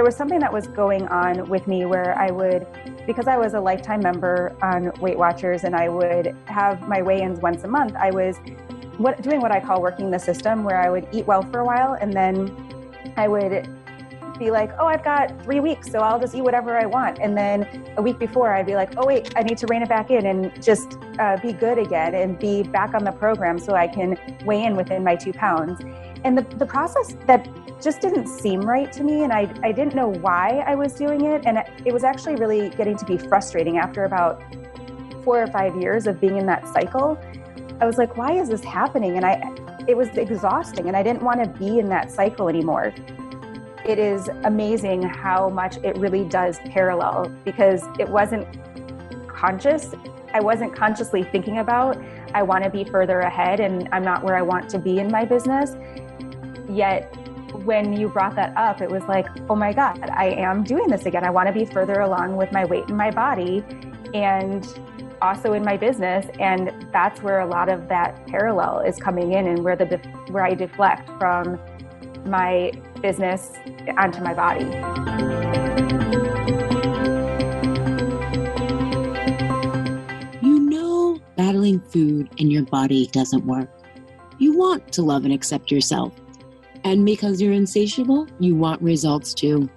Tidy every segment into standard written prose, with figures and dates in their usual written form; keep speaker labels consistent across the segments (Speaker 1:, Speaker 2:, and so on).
Speaker 1: was something that was going on with me where I would, because I was a lifetime member on Weight Watchers and I would have my weigh-ins once a month, I was doing what I call working the system, where I would eat well for a while and then I would be like, oh, I've got 3 weeks, so I'll just eat whatever I want. And then a week before I'd be like, oh wait, I need to rein it back in and just be good again and be back on the program so I can weigh in within my 2 pounds. And the process that just didn't seem right to me. And I didn't know why I was doing it. And it was actually really getting to be frustrating after about 4 or 5 years of being in that cycle. I was like, why is this happening? And it was exhausting and I didn't want to be in that cycle anymore. It is amazing how much it really does parallel, because it wasn't conscious. I wasn't consciously thinking about, I want to be further ahead and I'm not where I want to be in my business. Yet when you brought that up, it was like, oh my God, I am doing this again. I want to be further along with my weight and my body and also in my business. And that's where a lot of that parallel is coming in, and where I deflect from my business onto my body.
Speaker 2: You know, battling food in your body doesn't work. You want to love and accept yourself. And because you're insatiable, you want results too.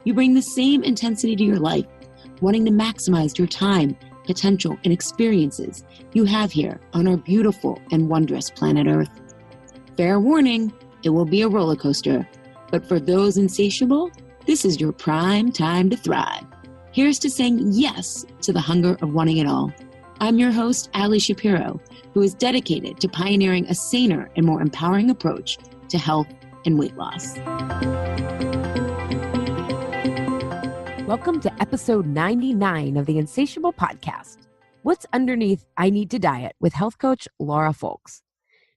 Speaker 2: You bring the same intensity to your life, wanting to maximize your time, potential, and experiences you have here on our beautiful and wondrous planet Earth. Fair warning, it will be a roller coaster. But for those insatiable, this is your prime time to thrive. Here's to saying yes to the hunger of wanting it all. I'm your host, Ali Shapiro, who is dedicated to pioneering a saner and more empowering approach to health and weight loss.
Speaker 3: Welcome to episode 99 of the Insatiable Podcast. What's underneath I Need to Diet with health coach Laura Folks.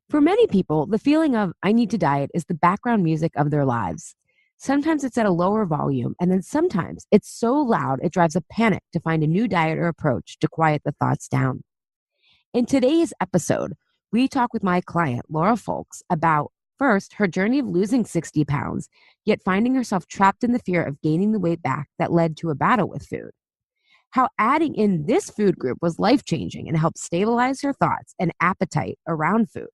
Speaker 3: For many people, the feeling of I need to diet is the background music of their lives. Sometimes it's at a lower volume, and then sometimes it's so loud it drives a panic to find a new diet or approach to quiet the thoughts down. In today's episode, we talk with my client, Laura Folks, about first, her journey of losing 60 pounds, yet finding herself trapped in the fear of gaining the weight back that led to a battle with food. How adding in this food group was life-changing and helped stabilize her thoughts and appetite around food.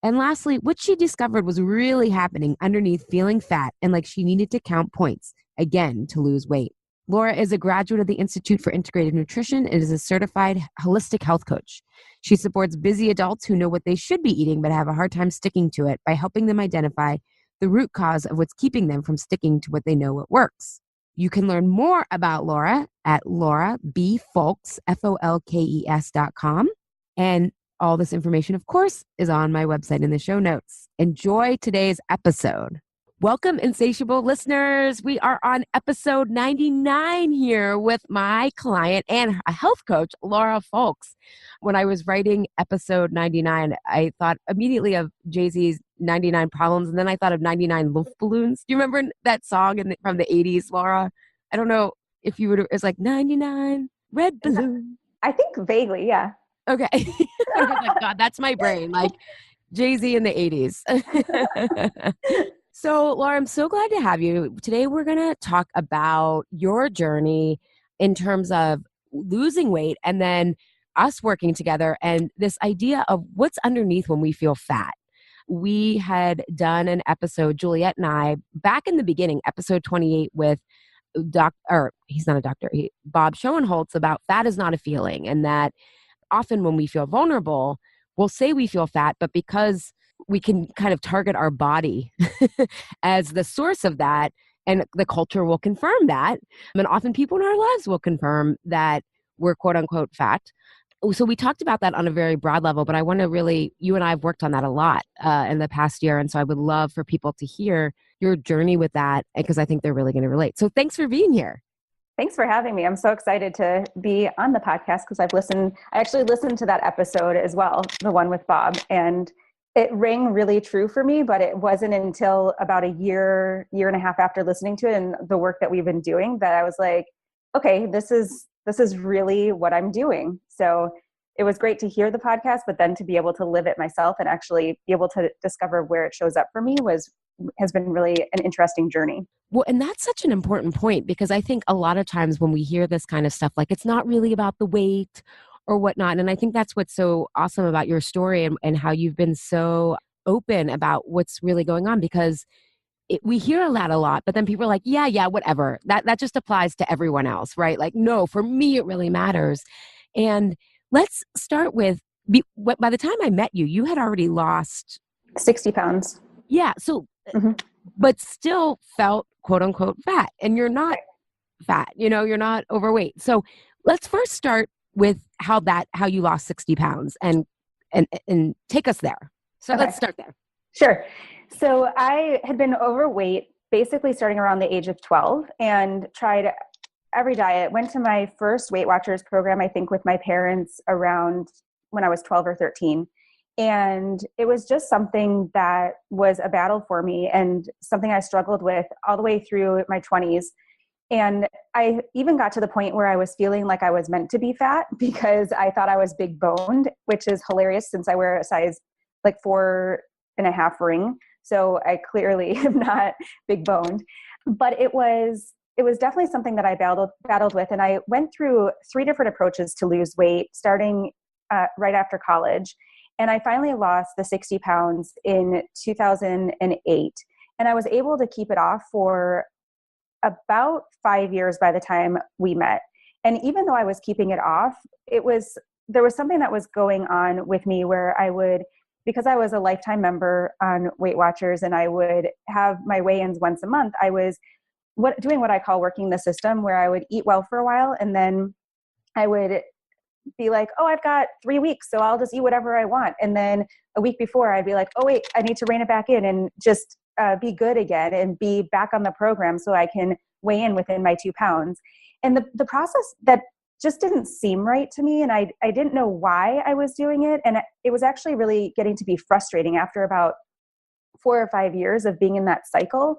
Speaker 3: And lastly, what she discovered was really happening underneath feeling fat and like she needed to count points, again, to lose weight. Laura is a graduate of the Institute for Integrative Nutrition and is a certified holistic health coach. She supports busy adults who know what they should be eating but have a hard time sticking to it by helping them identify the root cause of what's keeping them from sticking to what they know what works. You can learn more about Laura at laurabfolks, FOLKES.com. And all this information, of course, is on my website in the show notes. Enjoy today's episode. Welcome, Insatiable listeners. We are on episode 99 here with my client and a health coach, Laura Folks. When I was writing episode 99, I thought immediately of Jay-Z's 99 Problems, and then I thought of 99 Luftballons. Do you remember that song from the 80s, Laura? I don't know if you would, it's like 99 red balloon.
Speaker 1: I think vaguely, yeah.
Speaker 3: Okay. I was like, God, that's my brain, like Jay-Z in the 80s. So, Laura, I'm so glad to have you. Today, we're going to talk about your journey in terms of losing weight and then us working together and this idea of what's underneath when we feel fat. We had done an episode, Juliet and I, back in the beginning, episode 28 with Bob Schoenholtz about fat is not a feeling, and that often when we feel vulnerable, we'll say we feel fat, but because we can kind of target our body as the source of that, and the culture will confirm that. And often people in our lives will confirm that we're quote unquote fat. So we talked about that on a very broad level, but I want to really, you and I have worked on that a lot in the past year. And so I would love for people to hear your journey with that, because I think they're really going to relate. So thanks for being here.
Speaker 1: Thanks for having me. I'm so excited to be on the podcast because I actually listened to that episode as well, the one with Bob, and it rang really true for me, but it wasn't until about a year and a half after listening to it and the work that we've been doing that I was like, okay, this is really what I'm doing. So it was great to hear the podcast, but then to be able to live it myself and actually be able to discover where it shows up for me was has been really an interesting journey.
Speaker 3: Well, and that's such an important point because I think a lot of times when we hear this kind of stuff, like it's not really about the weight or whatnot. And I think that's what's so awesome about your story and how you've been so open about what's really going on because we hear that a lot, but then people are like, yeah, whatever. That just applies to everyone else, right? Like, no, for me, it really matters. And let's start with, by the time I met you, you had already lost
Speaker 1: 60 pounds.
Speaker 3: Yeah. So, but still felt quote unquote fat and you're not fat, you're not overweight. So let's first start with how you lost 60 pounds and take us there. So Let's start there.
Speaker 1: Sure. So I had been overweight basically starting around the age of 12 and tried every diet. Went to my first Weight Watchers program, I think with my parents around when I was 12 or 13. And it was just something that was a battle for me and something I struggled with all the way through my 20s. And I even got to the point where I was feeling like I was meant to be fat because I thought I was big boned, which is hilarious since I wear a size like 4.5 ring. So I clearly am not big boned, but it was definitely something that I battled with. And I went through 3 different approaches to lose weight, starting right after college. And I finally lost the 60 pounds in 2008. And I was able to keep it off for about 5 years by the time we met. And even though I was keeping it off, there was something that was going on with me where because I was a lifetime member on Weight Watchers and I would have my weigh-ins once a month, I was doing what I call working the system, where I would eat well for a while and then I would be like, oh, I've got 3 weeks, so I'll just eat whatever I want. And then a week before I'd be like, oh wait, I need to rein it back in and just be good again and be back on the program so I can weigh in within my 2 pounds. And the process that just didn't seem right to me. And I didn't know why I was doing it. And it was actually really getting to be frustrating after about 4 or 5 years of being in that cycle.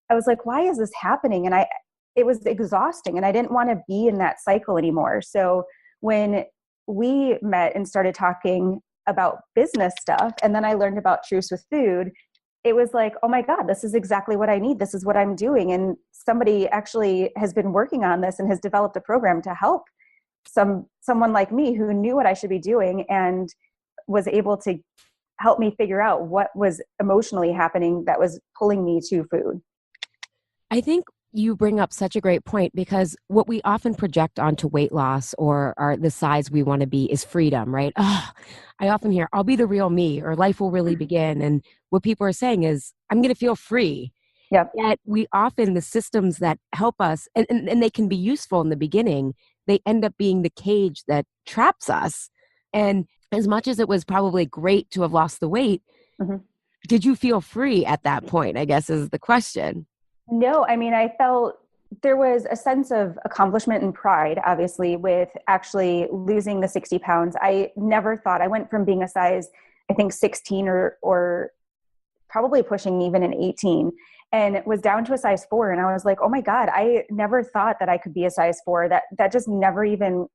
Speaker 1: I was like, why is this happening? And it was exhausting and I didn't want to be in that cycle anymore. So when we met and started talking about business stuff, and then I learned about Truce with Food, it was like, oh my God, this is exactly what I need. This is what I'm doing. And somebody actually has been working on this and has developed a program to help someone like me who knew what I should be doing and was able to help me figure out what was emotionally happening that was pulling me to food.
Speaker 3: I think you bring up such a great point because what we often project onto weight loss or the size we want to be is freedom, right? I often hear, I'll be the real me or life will really begin. And what people are saying is, I'm going to feel free.
Speaker 1: Yep.
Speaker 3: Yet the systems that help us, and they can be useful in the beginning, they end up being the cage that traps us. And as much as it was probably great to have lost the weight, did you feel free at that point, I guess is the question.
Speaker 1: No, I mean, I felt there was a sense of accomplishment and pride, obviously, with actually losing the 60 pounds. I never thought I went from being a size, I think 16 or probably pushing even an 18 and was down to a size 4. And I was like, oh my God, I never thought that I could be a size 4. That just never even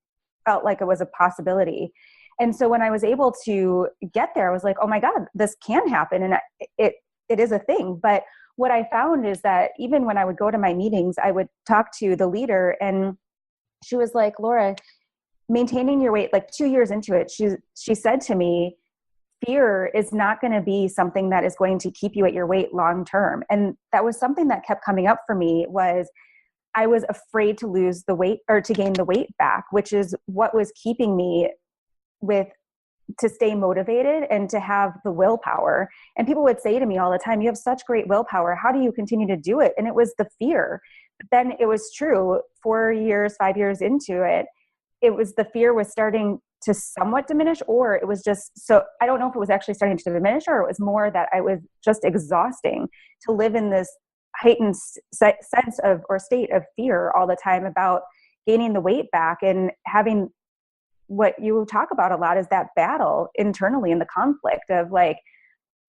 Speaker 1: felt like it was a possibility. And so when I was able to get there, I was like, oh my God, this can happen. And it is a thing. But what I found is that even when I would go to my meetings, I would talk to the leader and she was like, Laura, maintaining your weight, like 2 years into it, she said to me, fear is not going to be something that is going to keep you at your weight long term. And that was something that kept coming up for me was I was afraid to lose the weight or to gain the weight back, which is what was keeping me to stay motivated and to have the willpower. And people would say to me all the time, you have such great willpower. How do you continue to do it? And it was the fear. But then it was true 4 years, 5 years into it, the fear was starting to somewhat diminish, or it was just, so I don't know if it was actually starting to diminish or it was more that I was just exhausting to live in this heightened sense of, or state of fear all the time about gaining the weight back and having what you talk about a lot is that battle internally in the conflict of like,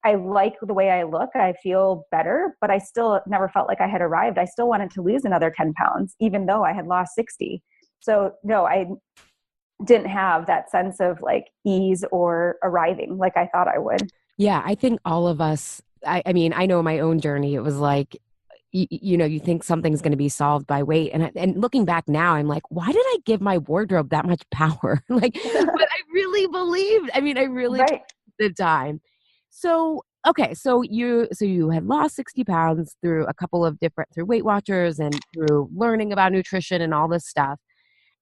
Speaker 1: I like the way I look, I feel better, but I still never felt like I had arrived. I still wanted to lose another 10 pounds, even though I had lost 60. So no, I didn't have that sense of like ease or arriving like I thought I would.
Speaker 3: Yeah, I think all of us I mean, I know my own journey, it was like, you know, you think something's going to be solved by weight. And looking back now, I'm like, why did I give my wardrobe that much power? Like, but I really believed, I mean, I really took
Speaker 1: Right.
Speaker 3: the time. So, okay. So you had lost 60 pounds through a couple of different, through Weight Watchers and through learning about nutrition and all this stuff.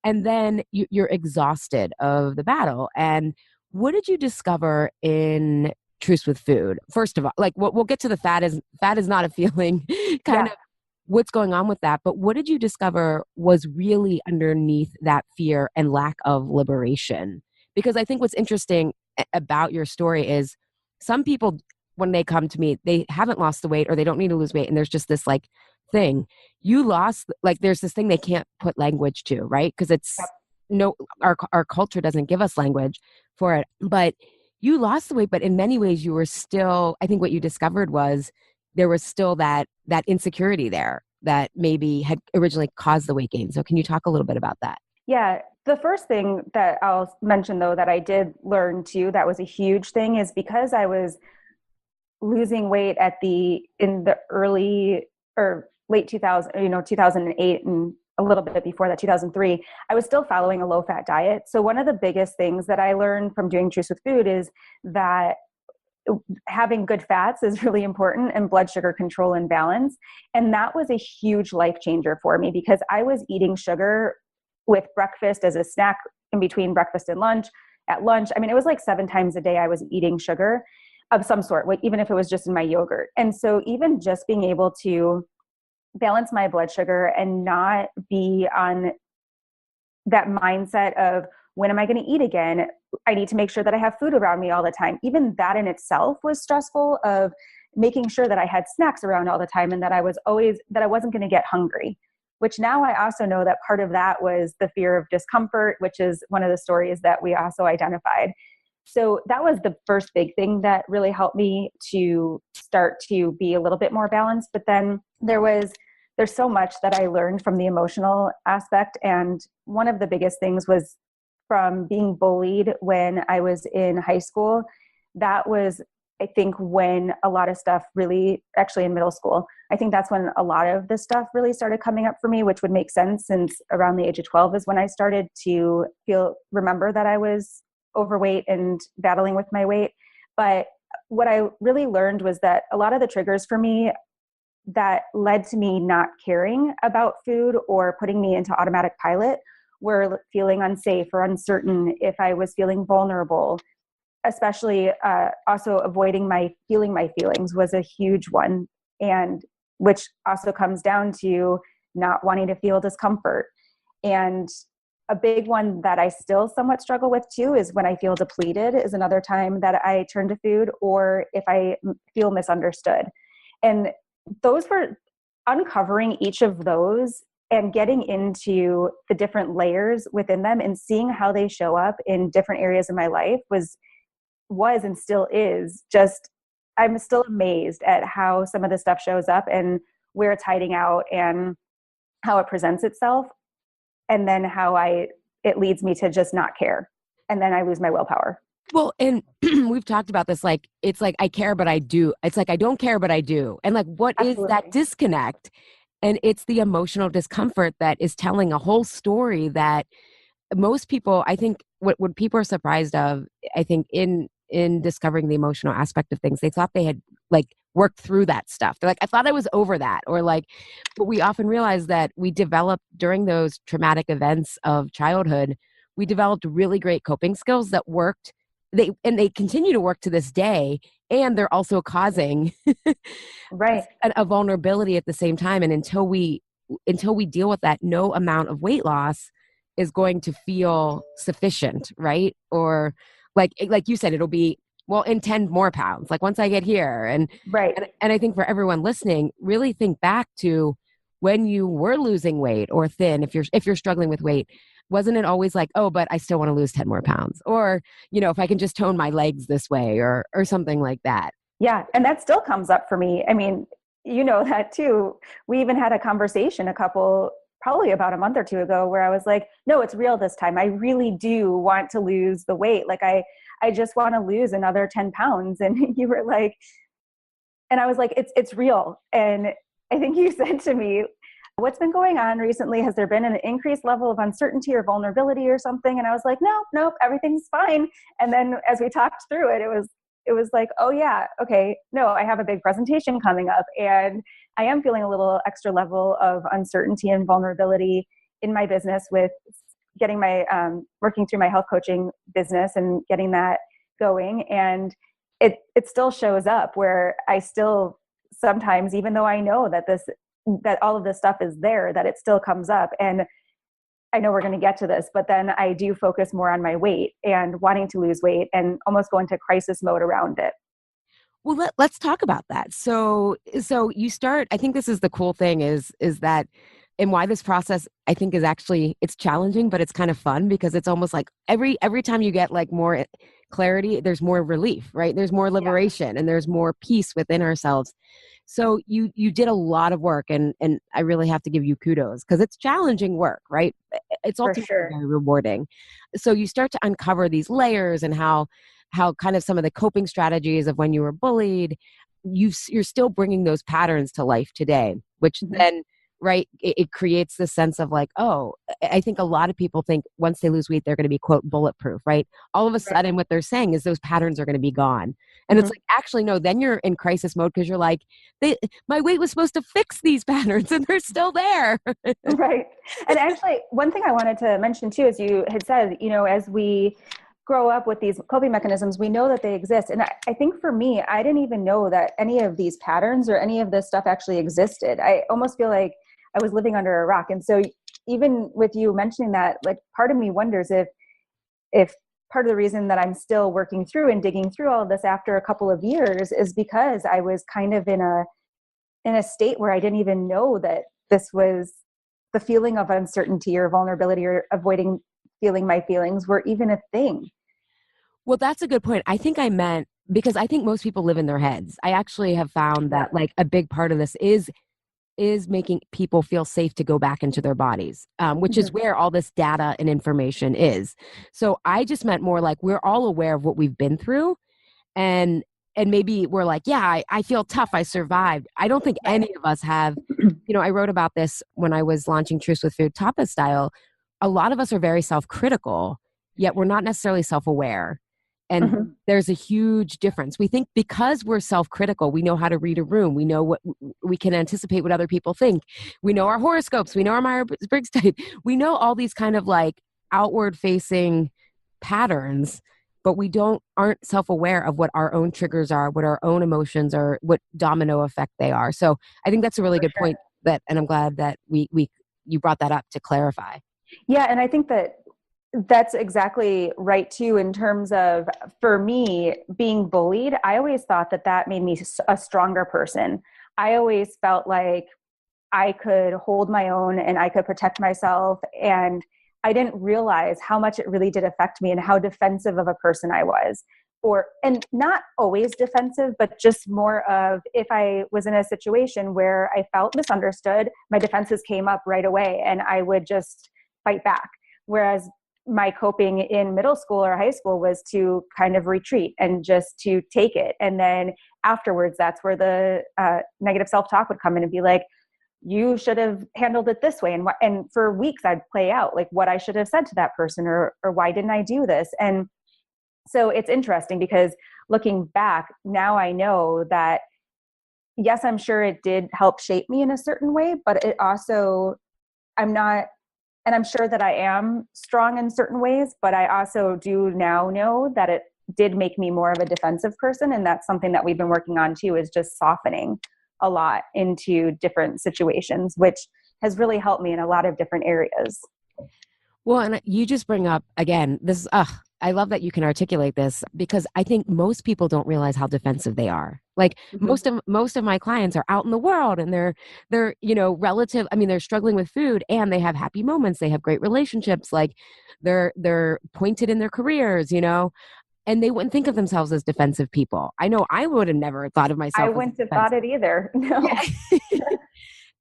Speaker 3: And then you're exhausted of the battle. And what did you discover in Truce with Food? First of all, like we'll get to the fat is not a feeling kind
Speaker 1: Yeah.
Speaker 3: of what's going on with that. But what did you discover was really underneath that fear and lack of liberation? Because I think what's interesting about your story is some people, when they come to me, they haven't lost the weight or they don't need to lose weight. And there's just this like thing you lost, like there's this thing they can't put language to, right? Because it's no, our culture doesn't give us language for it. But you lost the weight, but in many ways you were still, I think what you discovered was there was still that insecurity there that maybe had originally caused the weight gain. So can you talk a little bit about that?
Speaker 1: Yeah. The first thing that I'll mention, though, that I did learn too, that was a huge thing, is because I was losing weight in the early or late 2000, 2008 and a little bit before that, 2003, I was still following a low fat diet. So one of the biggest things that I learned from doing Truce with Food is that having good fats is really important, and blood sugar control and balance. And that was a huge life changer for me because I was eating sugar with breakfast as a snack in between breakfast and lunch. At lunch, I mean, it was like 7 times a day I was eating sugar of some sort, like even if it was just in my yogurt. And so even just being able to balance my blood sugar and not be on that mindset of when am I going to eat again? I need to make sure that I have food around me all the time. Even that in itself was stressful, of making sure that I had snacks around all the time and that I wasn't going to get hungry, which now I also know that part of that was the fear of discomfort, which is one of the stories that we also identified. So that was the first big thing that really helped me to start to be a little bit more balanced. But then there's so much that I learned from the emotional aspect. And one of the biggest things was from being bullied when I was in high school. That was, I think, when a lot of stuff really, actually in middle school, I think that's when a lot of this stuff really started coming up for me, which would make sense since around the age of 12 is when I started to remember that I was overweight and battling with my weight. But what I really learned was that a lot of the triggers for me that led to me not caring about food or putting me into automatic pilot were feeling unsafe or uncertain, if I was feeling vulnerable, especially also avoiding feeling my feelings was a huge one. And which also comes down to not wanting to feel discomfort. And a big one that I still somewhat struggle with too is when I feel depleted is another time that I turn to food, or if I feel misunderstood. And those were uncovering each of those and getting into the different layers within them and seeing how they show up in different areas of my life was and still is just, I'm still amazed at how some of the stuff shows up and where it's hiding out and how it presents itself. And then how it leads me to just not care. And then I lose my willpower.
Speaker 3: Well, and we've talked about this, like, it's like, I care, but I do. It's like, I don't care, but I do. And like, what
Speaker 1: Absolutely.
Speaker 3: is that disconnect? And it's the emotional discomfort that is telling a whole story that most people, I think what people are surprised of, I think in discovering the emotional aspect of things, they thought they had like worked through that stuff. They're like, I thought I was over that. Or like, but we often realize that we developed during those traumatic events of childhood, we developed really great coping skills that worked. They continue to work to this day, and they're also causing
Speaker 1: right
Speaker 3: a vulnerability at the same time. And until we deal with that, no amount of weight loss is going to feel sufficient, right? Or like you said, it'll be, well, in 10 more pounds, like once I get here. And
Speaker 1: right
Speaker 3: and I think for everyone listening, really think back to when you were losing weight or thin, if you're struggling with weight. Wasn't it always like, oh, but I still want to lose 10 more pounds? Or, if I can just tone my legs this way or something like that.
Speaker 1: Yeah. And that still comes up for me. I mean, you know that too. We even had a conversation probably about a month or two ago, where I was like, no, it's real this time. I really do want to lose the weight. Like I just want to lose another 10 pounds. And you were like, And I was like, it's real. And I think you said to me, what's been going on recently? Has there been an increased level of uncertainty or vulnerability or something? And I was like, nope, everything's fine. And then as we talked through it, it was like, oh yeah, okay, no, I have a big presentation coming up and I am feeling a little extra level of uncertainty and vulnerability in my business with getting my, working through my health coaching business and getting that going. And it still shows up where I still sometimes, even though I know that all of this stuff is there, that it still comes up. And I know we're going to get to this, but then I do focus more on my weight and wanting to lose weight and almost go into crisis mode around it.
Speaker 3: Well, let's talk about that. So you start, I think this is the cool thing is that, and why this process I think is actually, it's challenging, but it's kind of fun because it's almost like every time you get like more clarity, there's more relief, right? There's more liberation and there's more peace within ourselves. So you did a lot of work and I really have to give you kudos because it's challenging work, right? It's ultimately very rewarding. So you start to uncover these layers and how kind of some of the coping strategies of when you were bullied, you're still bringing those patterns to life today, which then, right, it creates this sense of like, oh, I think a lot of people think once they lose weight, they're going to be, quote, bulletproof, right? All of a sudden, what they're saying is those patterns are going to be gone. And it's like, actually, no, then you're in crisis mode because you're like, my weight was supposed to fix these patterns and they're still there.
Speaker 1: Right. And actually, one thing I wanted to mention too, is you had said, as we grow up with these coping mechanisms, we know that they exist. And I think for me, I didn't even know that any of these patterns or any of this stuff actually existed. I almost feel like I was living under a rock. And so even with you mentioning that, like part of me wonders if part of the reason that I'm still working through and digging through all of this after a couple of years is because I was kind of in a state where I didn't even know that this was the feeling of uncertainty or vulnerability or avoiding feeling my feelings were even a thing.
Speaker 3: Well, that's a good point. I think I meant, because I think most people live in their heads. I actually have found that like a big part of this is making people feel safe to go back into their bodies, which is where all this data and information is. So I just meant more like we're all aware of what we've been through and maybe we're like, yeah, I feel tough. I survived. I don't think any of us have, I wrote about this when I was launching Truths with Food Tapas Style. A lot of us are very self-critical, yet we're not necessarily self-aware. And there's a huge difference. We think because we're self-critical, we know how to read a room. We know what we can anticipate what other people think. We know our horoscopes. We know our Myers-Briggs type. We know all these kind of like outward facing patterns, but we aren't self-aware of what our own triggers are, what our own emotions are, what domino effect they are. So I think that's a really good point and I'm glad that you brought that up to clarify.
Speaker 1: Yeah. And I think that's exactly right too, in terms of, for me, being bullied, I always thought that made me a stronger person. I always felt like I could hold my own and I could protect myself. And I didn't realize how much it really did affect me and how defensive of a person I was. And not always defensive, but just more of, if I was in a situation where I felt misunderstood, my defenses came up right away and I would just fight back. Whereas my coping in middle school or high school was to kind of retreat and just to take it. And then afterwards, that's where the negative self-talk would come in and be like, you should have handled it this way. And for weeks I'd play out like what I should have said to that person or why didn't I do this? And so it's interesting because looking back now, I know that yes, I'm sure it did help shape me in a certain way, but it also, and I'm sure that I am strong in certain ways, but I also do now know that it did make me more of a defensive person. And that's something that we've been working on too, is just softening a lot into different situations, which has really helped me in a lot of different areas.
Speaker 3: Well, and you just bring up, again, this, I love that you can articulate this because I think most people don't realize how defensive they are. Like most of my clients are out in the world and they're, they're struggling with food and they have happy moments. They have great relationships. Like they're pointed in their careers, and they wouldn't think of themselves as defensive people. I know I would have never thought of myself.
Speaker 1: I wouldn't have thought it either. No.
Speaker 3: Yeah.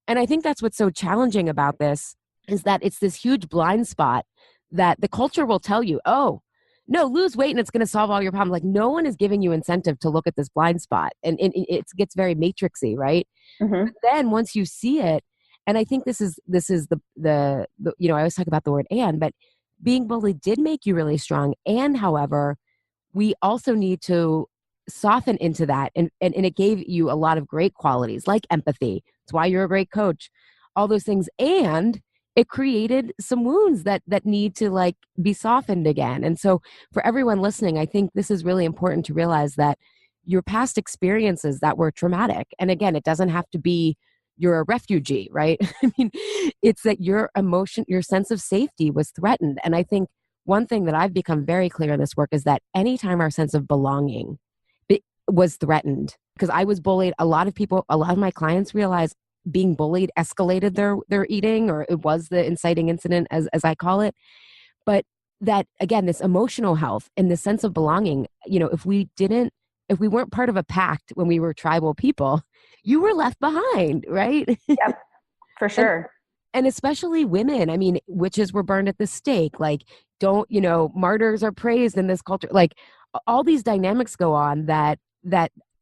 Speaker 3: And I think that's what's so challenging about this is that it's this huge blind spot that the culture will tell you, oh, no, lose weight and it's going to solve all your problems. Like no one is giving you incentive to look at this blind spot, and it gets very matrixy, right?
Speaker 1: Mm-hmm.
Speaker 3: But then once you see it, and I think this is the I always talk about the word and, but being bullied did make you really strong. And however, we also need to soften into that, and it gave you a lot of great qualities like empathy. It's why you're a great coach, all those things. And it created some wounds that need to like be softened again. And so for everyone listening, I think this is really important to realize that your past experiences that were traumatic, and again, it doesn't have to be you're a refugee, right? I mean, it's that your emotion, your sense of safety was threatened. And I think one thing that I've become very clear in this work is that anytime our sense of belonging was threatened, because I was bullied, a lot of my clients realized being bullied escalated their eating, or it was the inciting incident, as I call it. But that, again, this emotional health and the sense of belonging, if we weren't part of a pact when we were tribal people, you were left behind, right?
Speaker 1: Yep, for sure.
Speaker 3: And especially women. I mean, witches were burned at the stake. Like, martyrs are praised in this culture. Like, all these dynamics go on that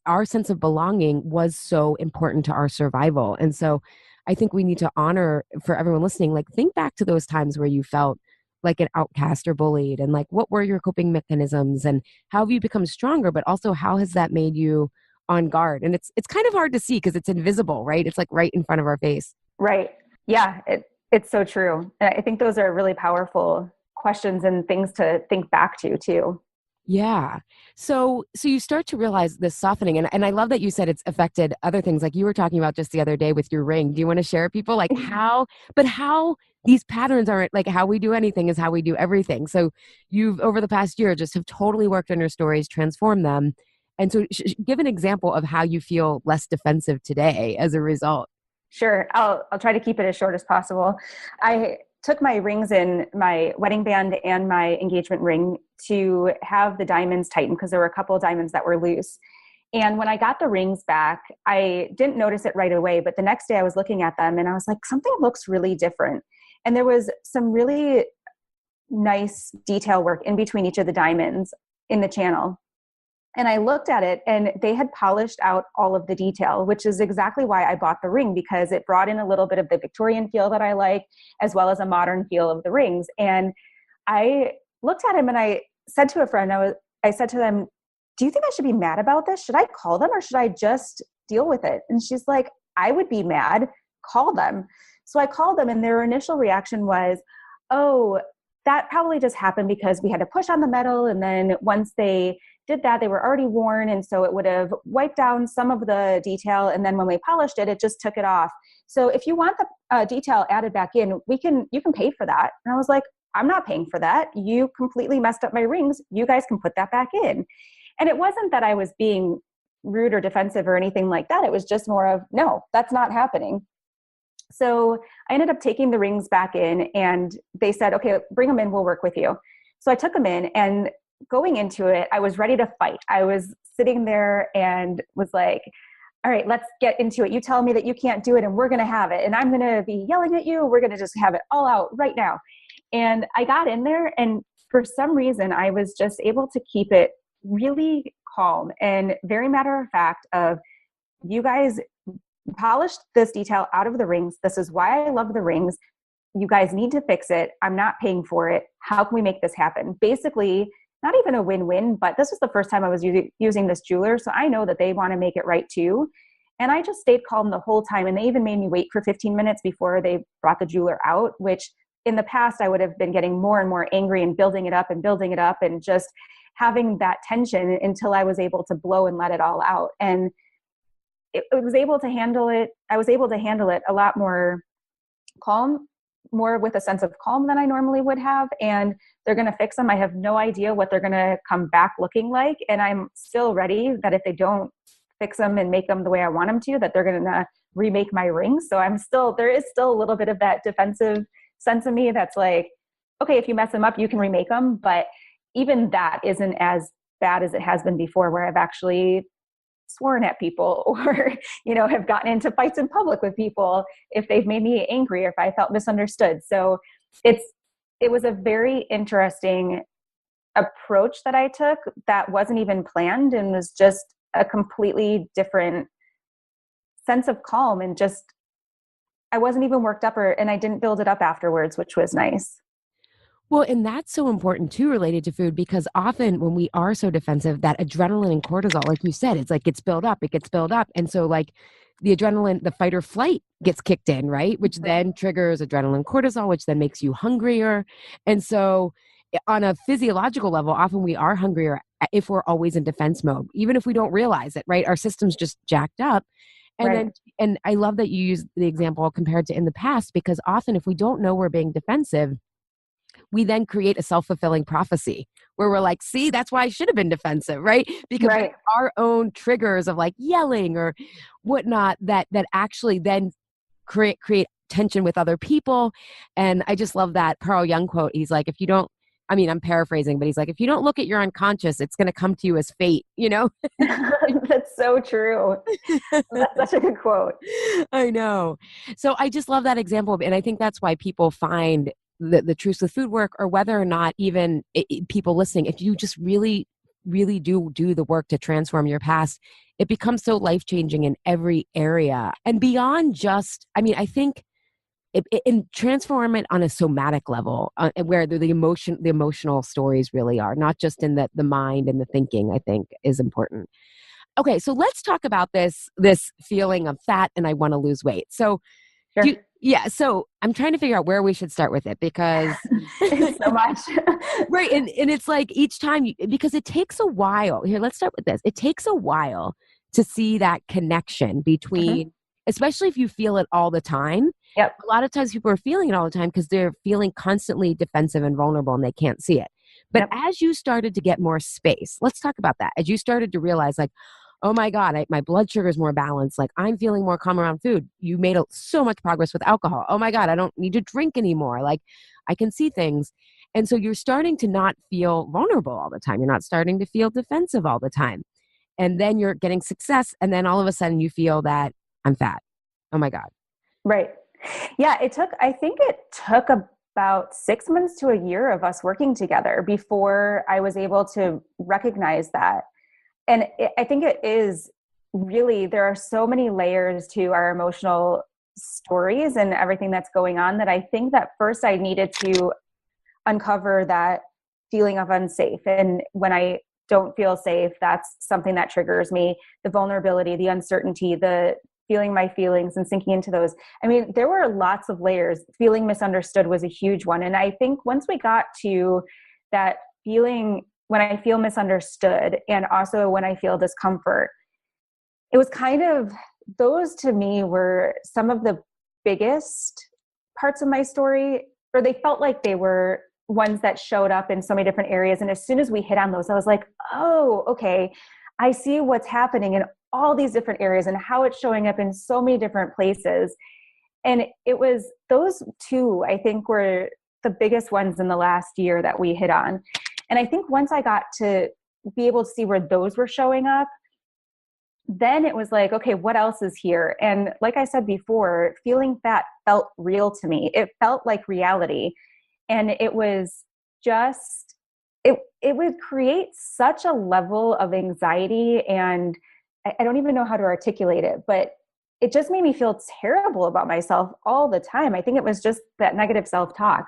Speaker 3: our sense of belonging was so important to our survival. And so I think we need to honor, for everyone listening, like think back to those times where you felt like an outcast or bullied, and like what were your coping mechanisms, and how have you become stronger, but also how has that made you on guard? And it's kind of hard to see because it's invisible, right? It's like right in front of our face.
Speaker 1: Right. Yeah, it's so true. And I think those are really powerful questions and things to think back to too.
Speaker 3: Yeah. So you start to realize this softening, and I love that you said it's affected other things, like you were talking about just the other day with your ring. Do you want to share people like how these patterns aren't like how we do anything is how we do everything. So you've, over the past year, just have totally worked on your stories, transformed them. And so give an example of how you feel less defensive today as a result.
Speaker 1: Sure. I'll try to keep it as short as possible. I took my rings in, my wedding band and my engagement ring, to have the diamonds tightened because there were a couple of diamonds that were loose. And when I got the rings back, I didn't notice it right away, but the next day I was looking at them and I was like, something looks really different. And there was some really nice detail work in between each of the diamonds in the channel. And I looked at it and they had polished out all of the detail, which is exactly why I bought the ring, because it brought in a little bit of the Victorian feel that I like, as well as a modern feel of the rings. And I looked at him and I said to a friend, I said to them, do you think I should be mad about this? Should I call them or should I just deal with it? And she's like, I would be mad. Call them. So I called them and their initial reaction was, oh, that probably just happened because we had to push on the metal. And then once they did that, they were already worn. And so it would have wiped down some of the detail. And then when we polished it, it just took it off. So if you want the detail added back in, you can pay for that. And I was like, I'm not paying for that. You completely messed up my rings. You guys can put that back in. And it wasn't that I was being rude or defensive or anything like that. It was just more of, no, that's not happening. So I ended up taking the rings back in and they said, okay, bring them in. We'll work with you. So I took them in, and going into it, I was ready to fight. I was sitting there and was like, all right, let's get into it. You tell me that you can't do it and we're going to have it. And I'm going to be yelling at you. We're going to just have it all out right now. And I got in there, and for some reason, I was just able to keep it really calm and very matter of fact of, you guys polished this detail out of the rings. This is why I love the rings. You guys need to fix it. I'm not paying for it. How can we make this happen? Basically, not even a win-win, but this was the first time I was using this jeweler. So I know that they want to make it right too. And I just stayed calm the whole time. And they even made me wait for 15 minutes before they brought the jeweler out, which in the past I would have been getting more and more angry and building it up and just having that tension until I was able to blow and let it all out. And it was able to handle it. I was able to handle it a lot more calm, more with a sense of calm than I normally would have. And they're going to fix them. I have no idea what they're going to come back looking like. And I'm still ready that if they don't fix them and make them the way I want them to, that they're going to remake my rings. So there is still a little bit of that defensive sense of me that's like, okay, if you mess them up, you can remake them. But even that isn't as bad as it has been before, where I've actually sworn at people or, have gotten into fights in public with people if they've made me angry or if I felt misunderstood. So it was a very interesting approach that I took that wasn't even planned and was just a completely different sense of calm, and just, I wasn't even worked up, and I didn't build it up afterwards, which was nice.
Speaker 3: Well, and that's so important too, related to food, because often when we are so defensive, that adrenaline and cortisol, like you said, it's like it gets built up. And so like the adrenaline, the fight or flight gets kicked in, right? Which then triggers adrenaline cortisol, which then makes you hungrier. And so on a physiological level, often we are hungrier if we're always in defense mode, even if we don't realize it, right? Our system's just jacked up. And
Speaker 1: Right.
Speaker 3: then, and I love that you use the example compared to in the past, because often if we don't know we're being defensive, we then create a self-fulfilling prophecy where we're like, see, that's why I should have been defensive, right? Because
Speaker 1: Right.
Speaker 3: our own triggers of like yelling or whatnot that actually then create tension with other people. And I just love that Carl Jung quote. He's like, if you don't, I mean, I'm paraphrasing, but he's like, if you don't look at your unconscious, it's going to come to you as fate, you know?
Speaker 1: That's so true. That's such a good quote.
Speaker 3: I know. So I just love that example. And I think that's why people find the truths with food work, or whether or not even people listening, if you just really, really do the work to transform your past, it becomes so life-changing in every area. And beyond just, I mean, I think and transform it on a somatic level, where the emotional stories really are, not just in the mind and the thinking, I think is important. Okay, so let's talk about this feeling of fat and I want to lose weight. So
Speaker 1: Sure.
Speaker 3: so I'm trying to figure out where we should start with it, because
Speaker 1: It's so much.
Speaker 3: right, and it's like each time because it takes a while. Here, let's start with this. It takes a while to see that connection between, especially if you feel it all the time.
Speaker 1: Yep.
Speaker 3: A lot of times people are feeling it all the time because they're feeling constantly defensive and vulnerable and they can't see it. But as you started to get more space, let's talk about that. As you started to realize like, oh my God, my blood sugar is more balanced. Like I'm feeling more calm around food. You made so much progress with alcohol. Oh my God, I don't need to drink anymore. Like I can see things. And so you're starting to not feel vulnerable all the time. You're not starting to feel defensive all the time. And then you're getting success. And then all of a sudden you feel that I'm fat. Oh my God.
Speaker 1: Right. Yeah. I think it took about 6 months to a year of us working together before I was able to recognize that. And I think it is really, there are so many layers to our emotional stories and everything that's going on, that I think that first I needed to uncover that feeling of unsafe. And when I don't feel safe, that's something that triggers me. The vulnerability, the uncertainty, the feeling my feelings and sinking into those. I mean, there were lots of layers. Feeling misunderstood was a huge one. And I think once we got to that feeling, when I feel misunderstood and also when I feel discomfort, it was kind of, those to me were some of the biggest parts of my story, or they felt like they were ones that showed up in so many different areas. And as soon as we hit on those, I was like, oh, okay, I see what's happening in all these different areas and how it's showing up in so many different places. And it was those two, I think, were the biggest ones in the last year that we hit on. And I think once I got to be able to see where those were showing up, then it was like, okay, what else is here? And like I said before, feeling fat felt real to me. It felt like reality. And it was just, it would create such a level of anxiety, and I don't even know how to articulate it, but it just made me feel terrible about myself all the time. I think it was just that negative self-talk.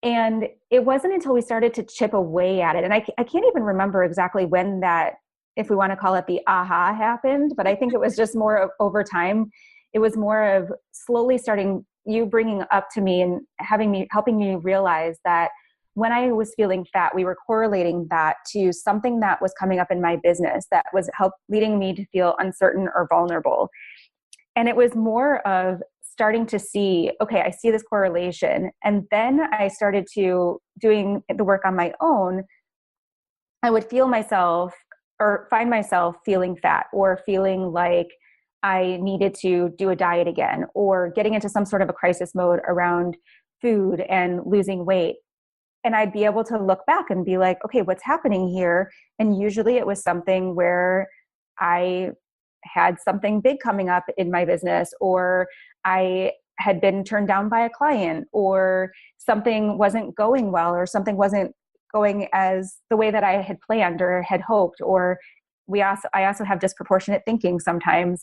Speaker 1: And it wasn't until we started to chip away at it. And I can't even remember exactly when that, if we want to call it the aha happened, but I think it was just more of over time. It was more of slowly starting, you bringing up to me and helping me realize that when I was feeling fat, we were correlating that to something that was coming up in my business that was leading me to feel uncertain or vulnerable. And it was more of starting to see, okay, I see this correlation. And then I started to doing the work on my own. I would feel myself or find myself feeling fat or feeling like I needed to do a diet again, or getting into some sort of a crisis mode around food and losing weight. And I'd be able to look back and be like, okay, what's happening here? And usually it was something where I had something big coming up in my business, or I had been turned down by a client, or something wasn't going well, or something wasn't going as the way that I had planned or had hoped, or I also have disproportionate thinking sometimes,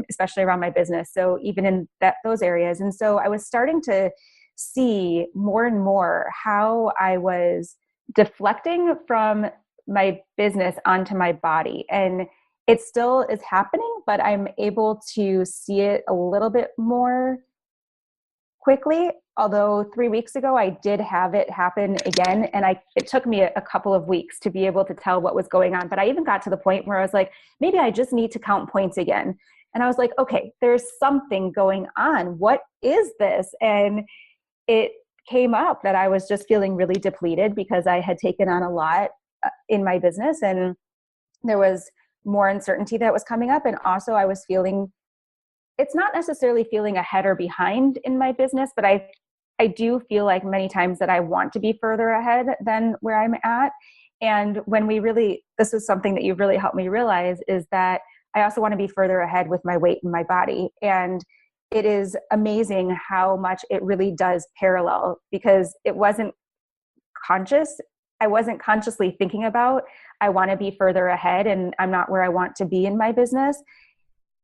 Speaker 1: especially around my business. So even in those areas. And so I was starting to see more and more how I was deflecting from my business onto my body. And it still is happening, but I'm able to see it a little bit more quickly. Although 3 weeks ago, I did have it happen again. And it took me a couple of weeks to be able to tell what was going on. But I even got to the point where I was like, maybe I just need to count points again. And I was like, okay, there's something going on. What is this? And it came up that I was just feeling really depleted because I had taken on a lot in my business, and there was more uncertainty that was coming up. And also I was feeling, it's not necessarily feeling ahead or behind in my business, but I do feel like many times that I want to be further ahead than where I'm at. And this is something that you've really helped me realize, is that I also want to be further ahead with my weight and my body. And it is amazing how much it really does parallel, because it wasn't conscious. I wasn't consciously thinking about, I want to be further ahead and I'm not where I want to be in my business.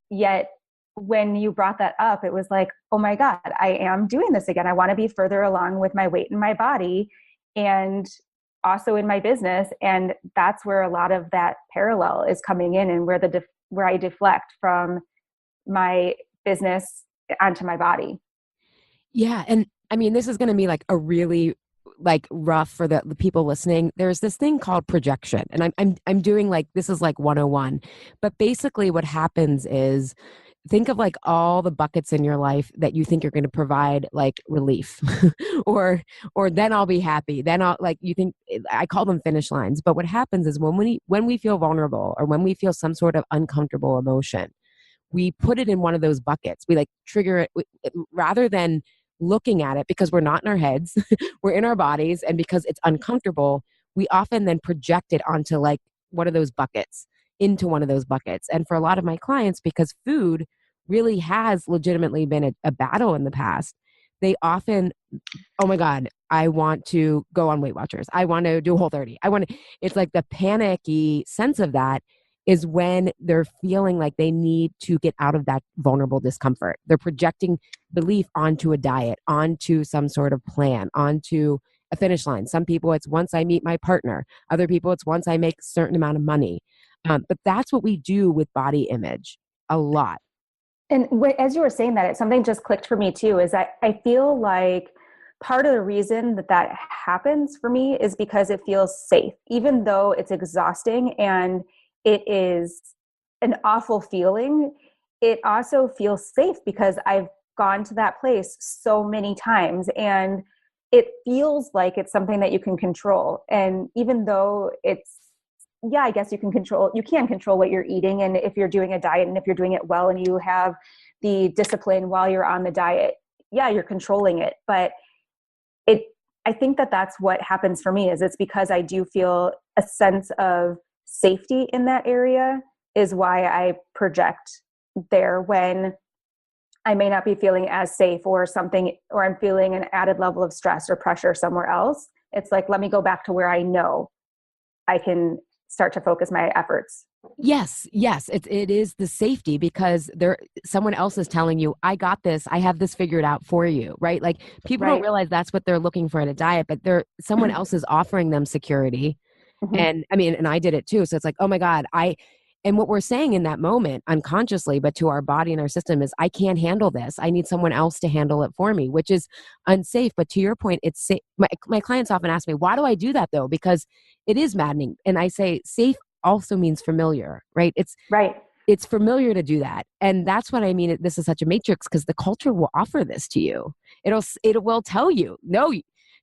Speaker 1: Yet when you brought that up, it was like, oh my God, I am doing this again. I want to be further along with my weight and my body, and also in my business. And that's where a lot of that parallel is coming in, and where I deflect from my business onto my body.
Speaker 3: Yeah. And I mean, this is going to be like a really rough for the people listening. There's this thing called projection, and I'm doing this is like 101. But basically what happens is, think of all the buckets in your life that you think you're going to provide relief or then I'll be happy. Then you think, I call them finish lines. But what happens is when we feel vulnerable, or when we feel some sort of uncomfortable emotion, we put it in one of those buckets. We trigger it rather than looking at it, because we're not in our heads, we're in our bodies. And because it's uncomfortable, we often then project it onto one of those buckets, into one of those buckets. And for a lot of my clients, because food really has legitimately been a battle in the past, they often, oh my God, I want to go on Weight Watchers. I want to do Whole30. It's like the panicky sense of that is when they're feeling like they need to get out of that vulnerable discomfort. They're projecting belief onto a diet, onto some sort of plan, onto a finish line. Some people, it's once I meet my partner. Other people, it's once I make a certain amount of money. But that's what we do with body image a lot.
Speaker 1: And as you were saying that, something just clicked for me too, is that I feel like part of the reason that happens for me is because it feels safe, even though it's exhausting and it is an awful feeling. It also feels safe because I've gone to that place so many times, and it feels like it's something that you can control. And even though I guess you can control what you're eating. And if you're doing a diet, and if you're doing it well, and you have the discipline while you're on the diet, you're controlling it. But I think that that's what happens for me, is it's because I do feel a sense of safety in that area, is why I project there when I may not be feeling as safe or something, or I'm feeling an added level of stress or pressure somewhere else. It's like, let me go back to where I know I can start to focus my efforts.
Speaker 3: Yes. It is the safety, because someone else is telling you, I got this, I have this figured out for you, right? People don't realize that's what they're looking for in a diet, but someone else is offering them security. Mm-hmm. And I mean, and I did it too. So it's like, oh my God, and what we're saying in that moment unconsciously, but to our body and our system, is I can't handle this. I need someone else to handle it for me, which is unsafe. But to your point, it's safe. My clients often ask me, why do I do that though? Because it is maddening. And I say, safe also means familiar, right? It's familiar to do that. And that's what I mean. This is such a matrix, because the culture will offer this to you. It will tell you, no,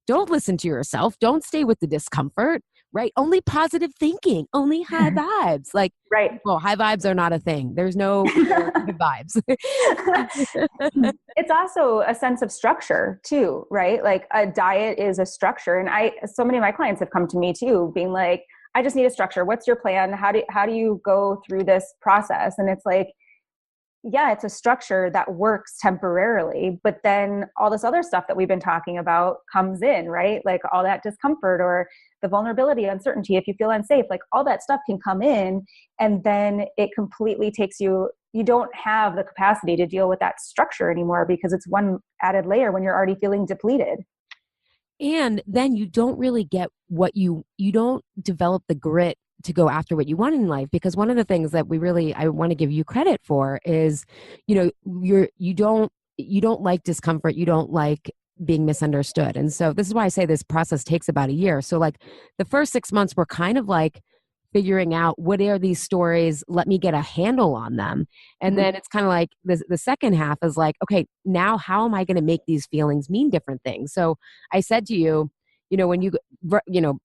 Speaker 3: don't listen to yourself. Don't stay with the discomfort, right? Only positive thinking, only high vibes.
Speaker 1: Right.
Speaker 3: Well, high vibes are not a thing. There's no good vibes.
Speaker 1: It's also a sense of structure too, right? Like a diet is a structure. And so many of my clients have come to me too, being like, I just need a structure. What's your plan? How do you go through this process? And it's like, yeah, it's a structure that works temporarily, but then all this other stuff that we've been talking about comes in, right? Like all that discomfort or the vulnerability, uncertainty, if you feel unsafe, like all that stuff can come in, and then it completely takes you, you don't have the capacity to deal with that structure anymore because it's one added layer when you're already feeling depleted.
Speaker 3: And then you don't really get what you don't develop the grit to go after what you want in life, because one of the things that I want to give you credit for is, you don't like discomfort, you don't like being misunderstood. And so this is why I say this process takes about a year. So like the first 6 months were kind of like figuring out what are these stories, let me get a handle on them. And then it's kind of like the second half is like, okay, now how am I going to make these feelings mean different things? So I said to you, when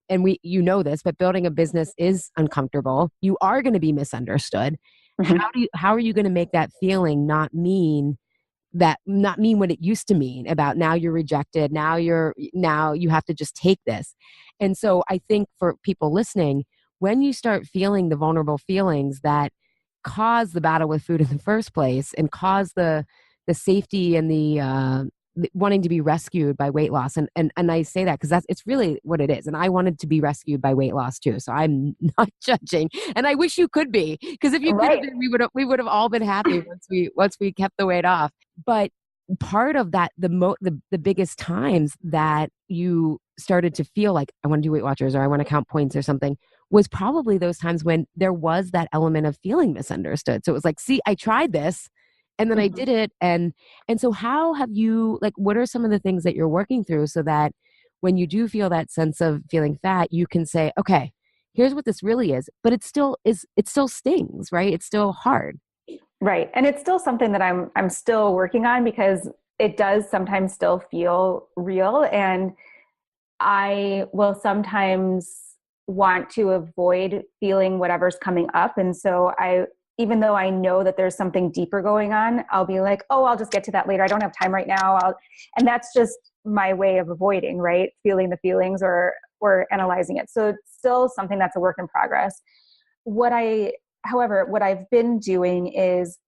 Speaker 3: and this, but building a business is uncomfortable. You are going to be misunderstood. How are you going to make that feeling not mean what it used to mean about now you're rejected, now you have to just take this. And so I think for people listening, when you start feeling the vulnerable feelings that cause the battle with food in the first place and cause the safety and the wanting to be rescued by weight loss, and I say that because it's really what it is. And I wanted to be rescued by weight loss too, so I'm not judging. And I wish you could be, because if you could have been, we would have all been happy once we kept the weight off. But part of that, the biggest times that you started to feel like I want to do Weight Watchers or I want to count points or something was probably those times when there was that element of feeling misunderstood. So it was like, see, I tried this and then I did it. And so how have you, like, what are some of the things that you're working through so that when you do feel that sense of feeling fat, you can say, okay, here's what this really is, but it still stings, right? It's still hard.
Speaker 1: Right. And it's still something that I'm still working on, because it does sometimes still feel real. And I will sometimes want to avoid feeling whatever's coming up. And so even though I know that there's something deeper going on, I'll be like, oh, I'll just get to that later. I don't have time right now. And that's just my way of avoiding, right? Feeling the feelings or analyzing it. So it's still something that's a work in progress. However, what I've been doing is,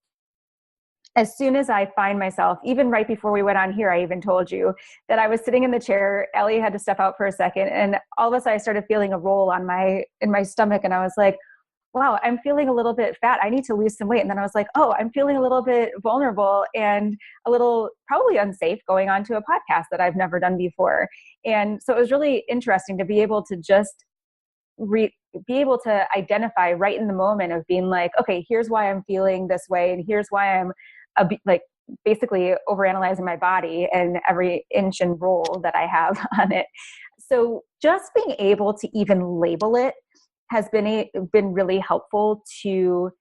Speaker 1: as soon as I find myself, even right before we went on here, I even told you that I was sitting in the chair, Ellie had to step out for a second, and all of a sudden I started feeling a roll in my stomach, and I was like, wow, I'm feeling a little bit fat. I need to lose some weight. And then I was like, oh, I'm feeling a little bit vulnerable and a little probably unsafe going on to a podcast that I've never done before. And so it was really interesting to be able to just be able to identify right in the moment of being like, okay, here's why I'm feeling this way, and here's why I'm basically overanalyzing my body and every inch and roll that I have on it. So just being able to even label it has been really helpful to,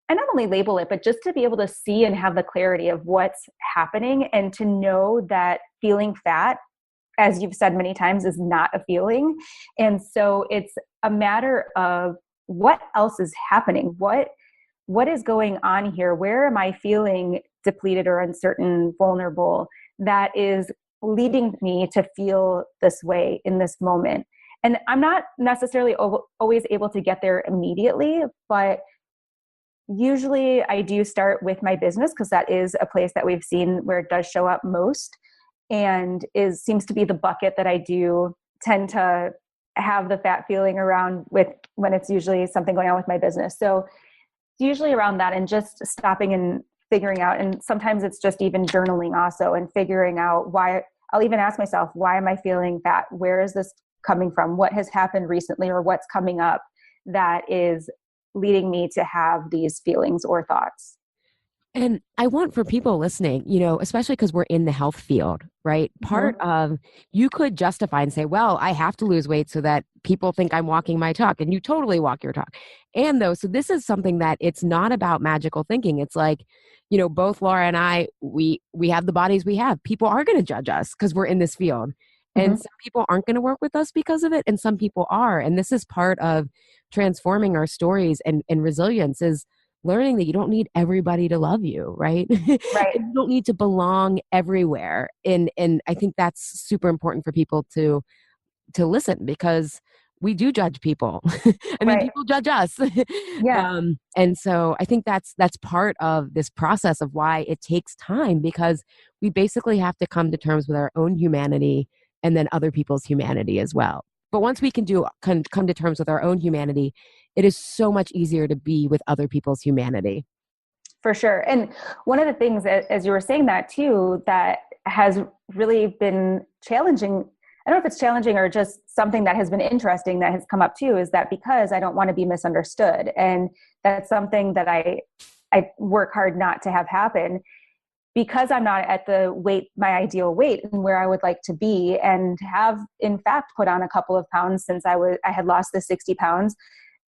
Speaker 1: and not only label it, but just to be able to see and have the clarity of what's happening, and to know that feeling fat, as you've said many times, is not a feeling. And so it's a matter of what else is happening. What is going on here? Where am I feeling depleted or uncertain, vulnerable, that is leading me to feel this way in this moment? And I'm not necessarily always able to get there immediately, but usually I do start with my business, because that is a place that we've seen where it does show up most, and seems to be the bucket that I do tend to have the fat feeling around with, when it's usually something going on with my business. So it's usually around that, and just stopping and figuring out. And sometimes it's just even journaling also, and figuring out why. I'll even ask myself, why am I feeling fat? Where is this coming from? What has happened recently, or what's coming up that is leading me to have these feelings or thoughts?
Speaker 3: And I want for people listening, especially because we're in the health field, right? Part of, you could justify and say, well, I have to lose weight so that people think I'm walking my talk, and you totally walk your talk. And so this is something that it's not about magical thinking. It's like, both Laura and I, we have the bodies we have. People are going to judge us because we're in this field. And some people aren't going to work with us because of it, and some people are. And this is part of transforming our stories and resilience, is learning that you don't need everybody to love you, right?
Speaker 1: Right.
Speaker 3: You don't need to belong everywhere. And I think that's super important for people to listen, because we do judge people. I mean,
Speaker 1: Right.
Speaker 3: people judge us.
Speaker 1: Yeah,
Speaker 3: And so I think that's part of this process of why it takes time, because we basically have to come to terms with our own humanity and then other people's humanity as well. But once we can come to terms with our own humanity, it is so much easier to be with other people's humanity.
Speaker 1: for sure. And one of the things, as you were saying that too, that has really been challenging, I don't know if it's challenging or just something that has been interesting that has come up too, is that because I don't want to be misunderstood. And that's something that I work hard not to have happen, because I'm not at the weight, my ideal weight and where I would like to be, and have in fact put on a couple of pounds since I had lost the 60 pounds.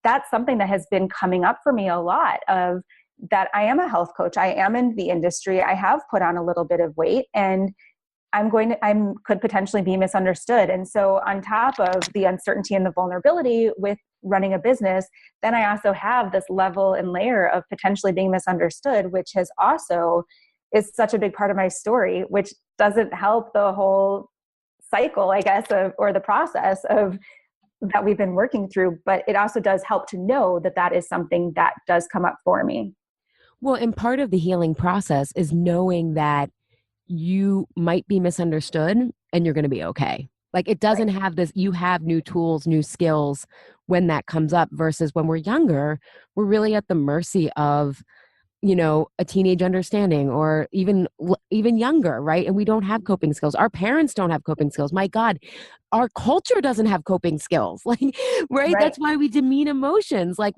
Speaker 1: That's something that has been coming up for me a lot, of that I am a health coach. I am in the industry. I have put on a little bit of weight, and I could potentially be misunderstood. And so on top of the uncertainty and the vulnerability with running a business, then I also have this level and layer of potentially being misunderstood, which has also is such a big part of my story, which doesn't help the whole cycle, I guess, or the process of that we've been working through. But it also does help to know that that is something that does come up for me.
Speaker 3: Well, and part of the healing process is knowing that you might be misunderstood and you're going to be okay. Like, it doesn't
Speaker 1: Right.
Speaker 3: have this, you have new tools, new skills when that comes up, versus when we're younger, we're really at the mercy of, a teenage understanding, or even younger, right? And we don't have coping skills. Our parents don't have coping skills. My God, our culture doesn't have coping skills. Like, right?
Speaker 1: Right.
Speaker 3: That's why we demean emotions. Like,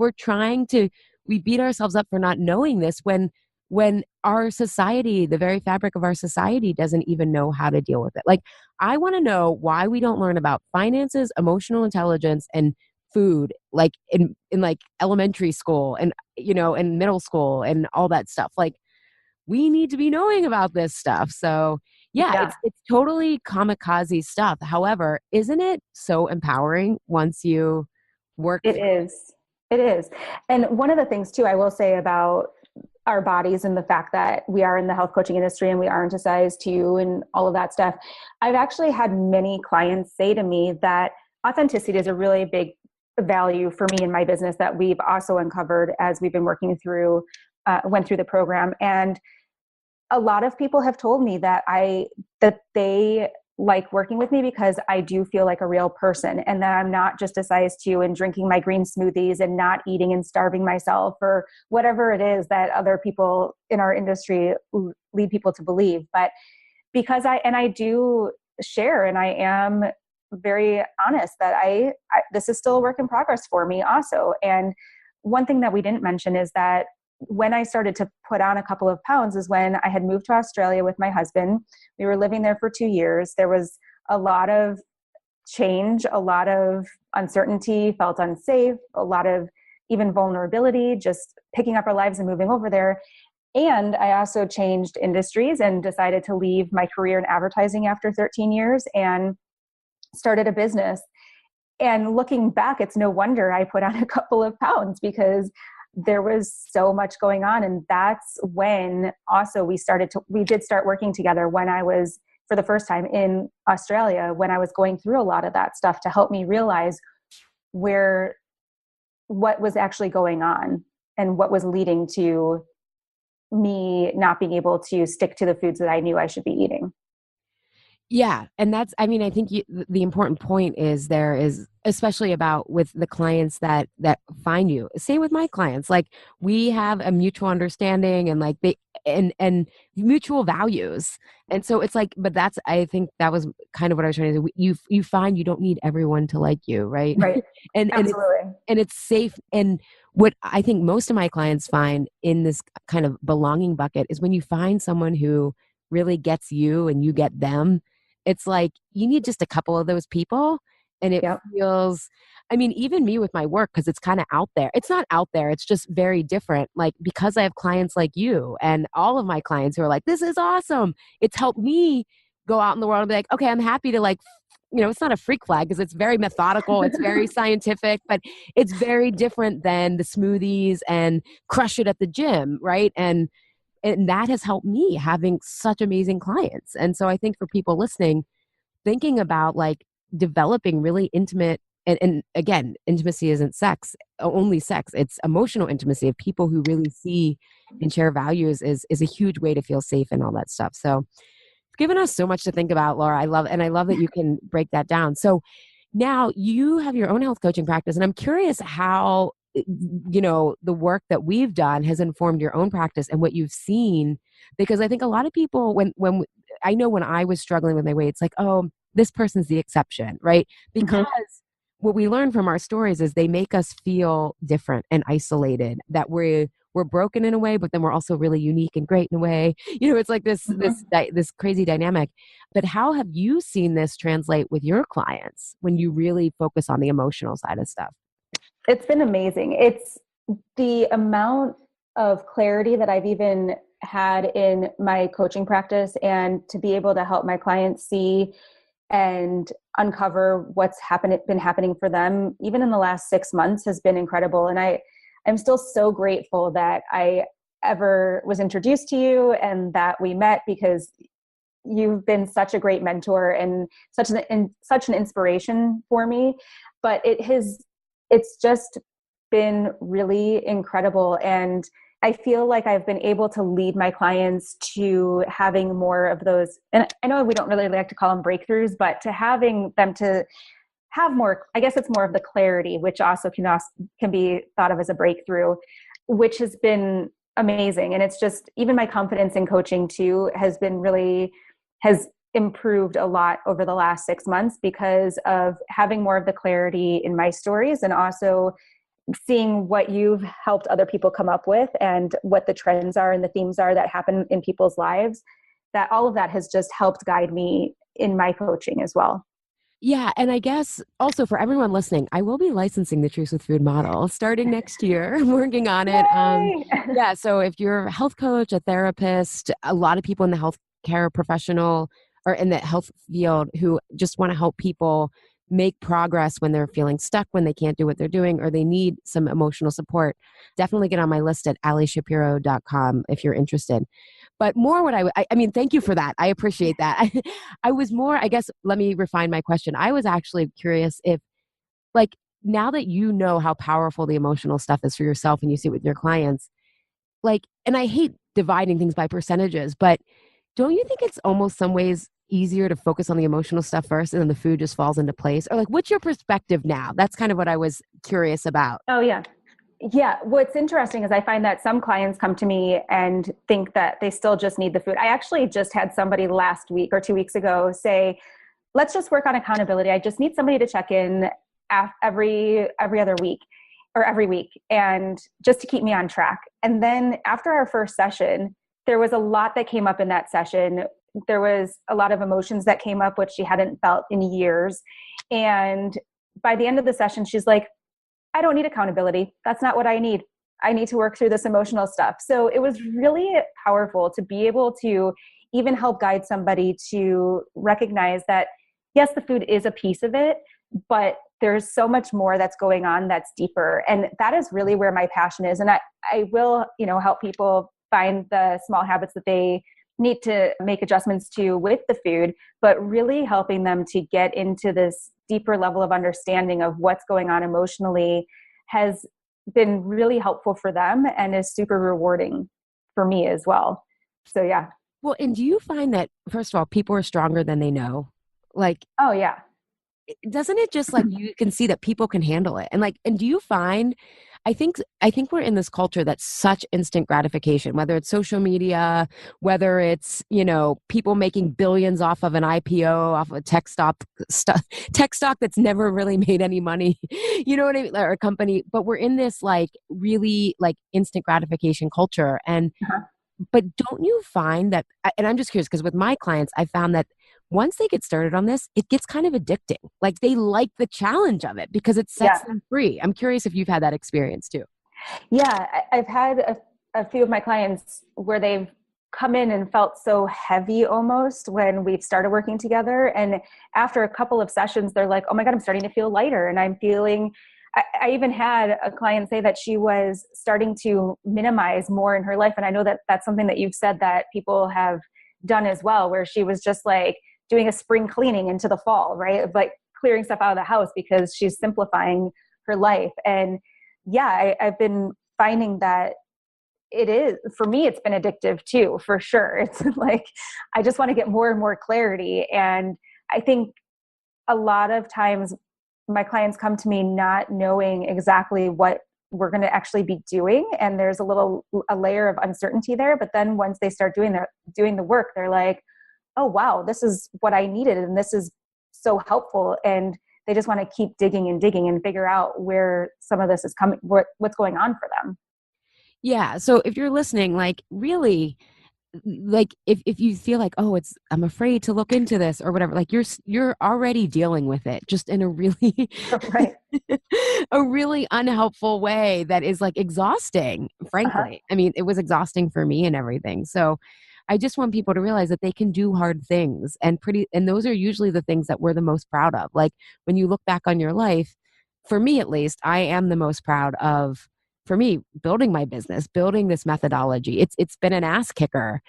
Speaker 3: we beat ourselves up for not knowing this, when our society, the very fabric of our society, doesn't even know how to deal with it. Like, I want to know why we don't learn about finances, emotional intelligence, and food, like in like elementary school, and in middle school, and all that stuff. Like, we need to be knowing about this stuff. So yeah,
Speaker 1: Yeah.
Speaker 3: it's totally kamikaze stuff. However, isn't it so empowering once you work
Speaker 1: It
Speaker 3: through?
Speaker 1: is. It is. And one of the things too, I will say about our bodies and the fact that we are in the health coaching industry and we aren't a size 2 and all of that stuff. I've actually had many clients say to me that authenticity is a really big value for me in my business, that we've also uncovered as we've been went through the program. And a lot of people have told me that they like working with me because I do feel like a real person, and that I'm not just a size 2 and drinking my green smoothies and not eating and starving myself, or whatever it is that other people in our industry lead people to believe. But because I do share, and I am very honest that this is still a work in progress for me also. And one thing that we didn't mention is that when I started to put on a couple of pounds is when I had moved to Australia with my husband. We were living there for 2 years. There was a lot of change, a lot of uncertainty, felt unsafe, a lot of even vulnerability, just picking up our lives and moving over there. And I also changed industries and decided to leave my career in advertising after 13 years and started a business. And looking back, it's no wonder I put on a couple of pounds, because there was so much going on. And that's when also we did start working together when I was, for the first time in Australia, when I was going through a lot of that stuff, to help me realize what was actually going on and what was leading to me not being able to stick to the foods that I knew I should be eating.
Speaker 3: Yeah. And I mean, I think the important point is especially about with the clients that find you. Same with my clients. Like, we have a mutual understanding, and like and mutual values. And so it's like, but I think that was kind of what I was trying to do. You find you don't need everyone to like you, right?
Speaker 1: Right.
Speaker 3: and
Speaker 1: Absolutely.
Speaker 3: it's safe. And what I think most of my clients find in this kind of belonging bucket is when you find someone who really gets you and you get them. It's like you need just a couple of those people, and it
Speaker 1: Yep.
Speaker 3: feels, I mean, even me with my work, because it's kind of out there. It's not out there, it's just very different. Like, because I have clients like you and all of my clients who are like, this is awesome. It's helped me go out in the world and be like, okay, I'm happy to, like, it's not a freak flag because it's very methodical, it's very scientific, but it's very different than the smoothies and crush it at the gym, right? And that has helped me having such amazing clients. And so I think for people listening, thinking about like developing really intimate and again, intimacy isn't only sex. It's emotional intimacy of people who really see and share values is a huge way to feel safe and all that stuff. So you've given us so much to think about, Laura. I love that you can break that down. So now you have your own health coaching practice, and I'm curious how, the work that we've done has informed your own practice and what you've seen, because I think a lot of people, when I know when I was struggling with my weight, it's like, oh, this person's the exception, right? Because what we learn from our stories is they make us feel different and isolated, that we're broken in a way, but then we're also really unique and great in a way. It's like this crazy dynamic. But how have you seen this translate with your clients when you really focus on the emotional side of stuff?
Speaker 1: It's been amazing. It's the amount of clarity that I've even had in my coaching practice, and to be able to help my clients see and uncover what's been happening for them, even in the last 6 months, has been incredible. And I'm still so grateful that I ever was introduced to you and that we met, because you've been such a great mentor and such an inspiration for me. But it's just been really incredible. And I feel like I've been able to lead my clients to having more of those. And I know we don't really like to call them breakthroughs, but to having them to have more, I guess it's more of the clarity, which also can be thought of as a breakthrough, which has been amazing. And it's just, even my confidence in coaching too has improved a lot over the last 6 months, because of having more of the clarity in my stories, and also seeing what you've helped other people come up with, and what the trends are and the themes are that happen in people's lives. That all of that has just helped guide me in my coaching as well.
Speaker 3: Yeah. And I guess also for everyone listening, I will be licensing the Truth with Food model starting next year. I'm working on it. Yeah. So if you're a health coach, a therapist, a lot of people in the healthcare professional or in the health field who just want to help people make progress when they're feeling stuck, when they can't do what they're doing, or they need some emotional support, definitely get on my list at alishapiro.com if you're interested. But more what I mean, thank you for that. I appreciate that. I was more, I guess, let me refine my question. I was actually curious if, like, now that you know how powerful the emotional stuff is for yourself and you see it with your clients, like, and I hate dividing things by percentages, but don't you think it's almost some ways easier to focus on the emotional stuff first and then the food just falls into place? Or like, what's your perspective now? That's kind of what I was curious about.
Speaker 1: Oh, yeah. Yeah. What's interesting is I find that some clients come to me and think that they still just need the food. I actually just had somebody last week or 2 weeks ago say, let's just work on accountability. I just need somebody to check in every other week or every week, and just to keep me on track. And then after our first session, there was a lot that came up in that session. There was a lot of emotions that came up, which she hadn't felt in years. And by the end of the session, she's like, I don't need accountability. That's not what I need. I need to work through this emotional stuff. So it was really powerful to be able to even help guide somebody to recognize that, yes, the food is a piece of it, but there's so much more that's going on that's deeper. And that is really where my passion is. And I will, help people find the small habits that they need to make adjustments to with the food, but really helping them to get into this deeper level of understanding of what's going on emotionally has been really helpful for them and is super rewarding for me as well. So, yeah.
Speaker 3: Well, and do you find that, first of all, people are stronger than they know? Like,
Speaker 1: oh, yeah.
Speaker 3: Doesn't it just like you can see that people can handle it? And do you find, I think we're in this culture that's such instant gratification, whether it's social media, whether it's, people making billions off of an IPO, off of a tech stock that's never really made any money, you know what I mean? Or a company, but we're in this like really like instant gratification culture. And, but don't you find that, and I'm just curious, because with my clients, I found that once they get started on this, it gets kind of addicting. Like they like the challenge of it because it sets them free. I'm curious if you've had that experience too.
Speaker 1: Yeah, I've had a few of my clients where they've come in and felt so heavy almost when we've started working together. And after a couple of sessions, they're like, oh my God, I'm starting to feel lighter. And I'm feeling, I even had a client say that she was starting to minimize more in her life. And I know that that's something that you've said that people have done as well, where she was just like doing a spring cleaning into the fall, right? Like clearing stuff out of the house because she's simplifying her life. And yeah, I've been finding that it is, for me, it's been addictive too, for sure. It's like, I just want to get more and more clarity. And I think a lot of times my clients come to me not knowing exactly what we're going to actually be doing. And there's a layer of uncertainty there. But then once they start doing the work, they're like, oh, wow, this is what I needed. And this is so helpful. And they just want to keep digging and figure out where some of this is coming, what's going on for them.
Speaker 3: Yeah. So if you're listening, like really, like if you feel like, oh, I'm afraid to look into this or whatever, like you're already dealing with it just in a really,
Speaker 1: Right.
Speaker 3: a really unhelpful way that is like exhausting, frankly. I mean, it was exhausting for me and everything. So I just want people to realize that they can do hard things and those are usually the things that we're the most proud of. Like when you look back on your life, for me at least, I am the most proud of, for me, building my business, building this methodology. It's been an ass kicker,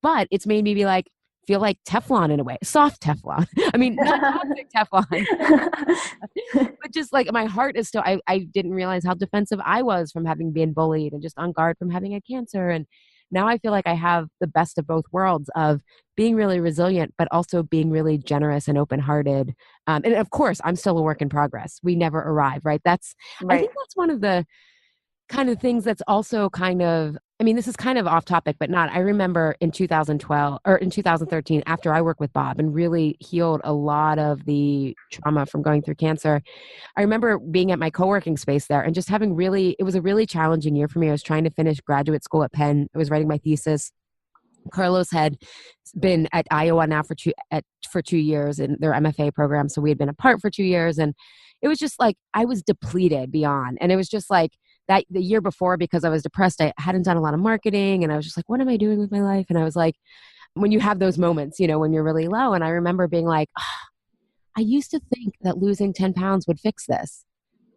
Speaker 3: but it's made me feel like Teflon in a way, soft Teflon. I mean, not toxic Teflon, but just like my heart is still. I didn't realize how defensive I was from having been bullied and just on guard from having a cancer. And now I feel like I have the best of both worlds of being really resilient, but also being really generous and open-hearted. And of course, I'm still a work in progress. We never arrive, right? I think that's one of the kind of things that's also kind of, I mean, this is kind of off topic, but not. I remember in 2012 or in 2013, after I worked with Bob and really healed a lot of the trauma from going through cancer, I remember being at my co-working space there and just having it was a really challenging year for me. I was trying to finish graduate school at Penn. I was writing my thesis. Carlos had been at Iowa now for 2 years in their MFA program. So we had been apart for 2 years. And it was just like, I was depleted beyond. And it was just like, that the year before, because I was depressed, I hadn't done a lot of marketing and I was just like, what am I doing with my life? And I was like, when you have those moments, when you're really low. And I remember being like, I used to think that losing 10 pounds would fix this.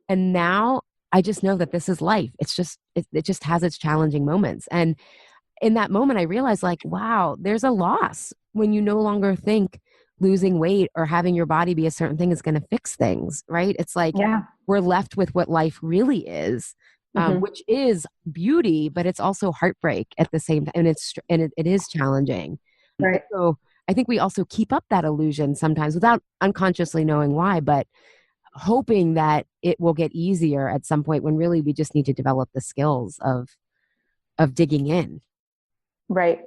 Speaker 3: And now I just know that this is life. It's just, it just has its challenging moments. And in that moment, I realized like, wow, there's a loss when you no longer think losing weight or having your body be a certain thing is going to fix things, right? It's like, we're left with what life really is. Which is beauty, but it's also heartbreak at the same time. And it is challenging.
Speaker 1: Right.
Speaker 3: So I think we also keep up that illusion sometimes without unconsciously knowing why, but hoping that it will get easier at some point when really we just need to develop the skills of digging in.
Speaker 1: Right.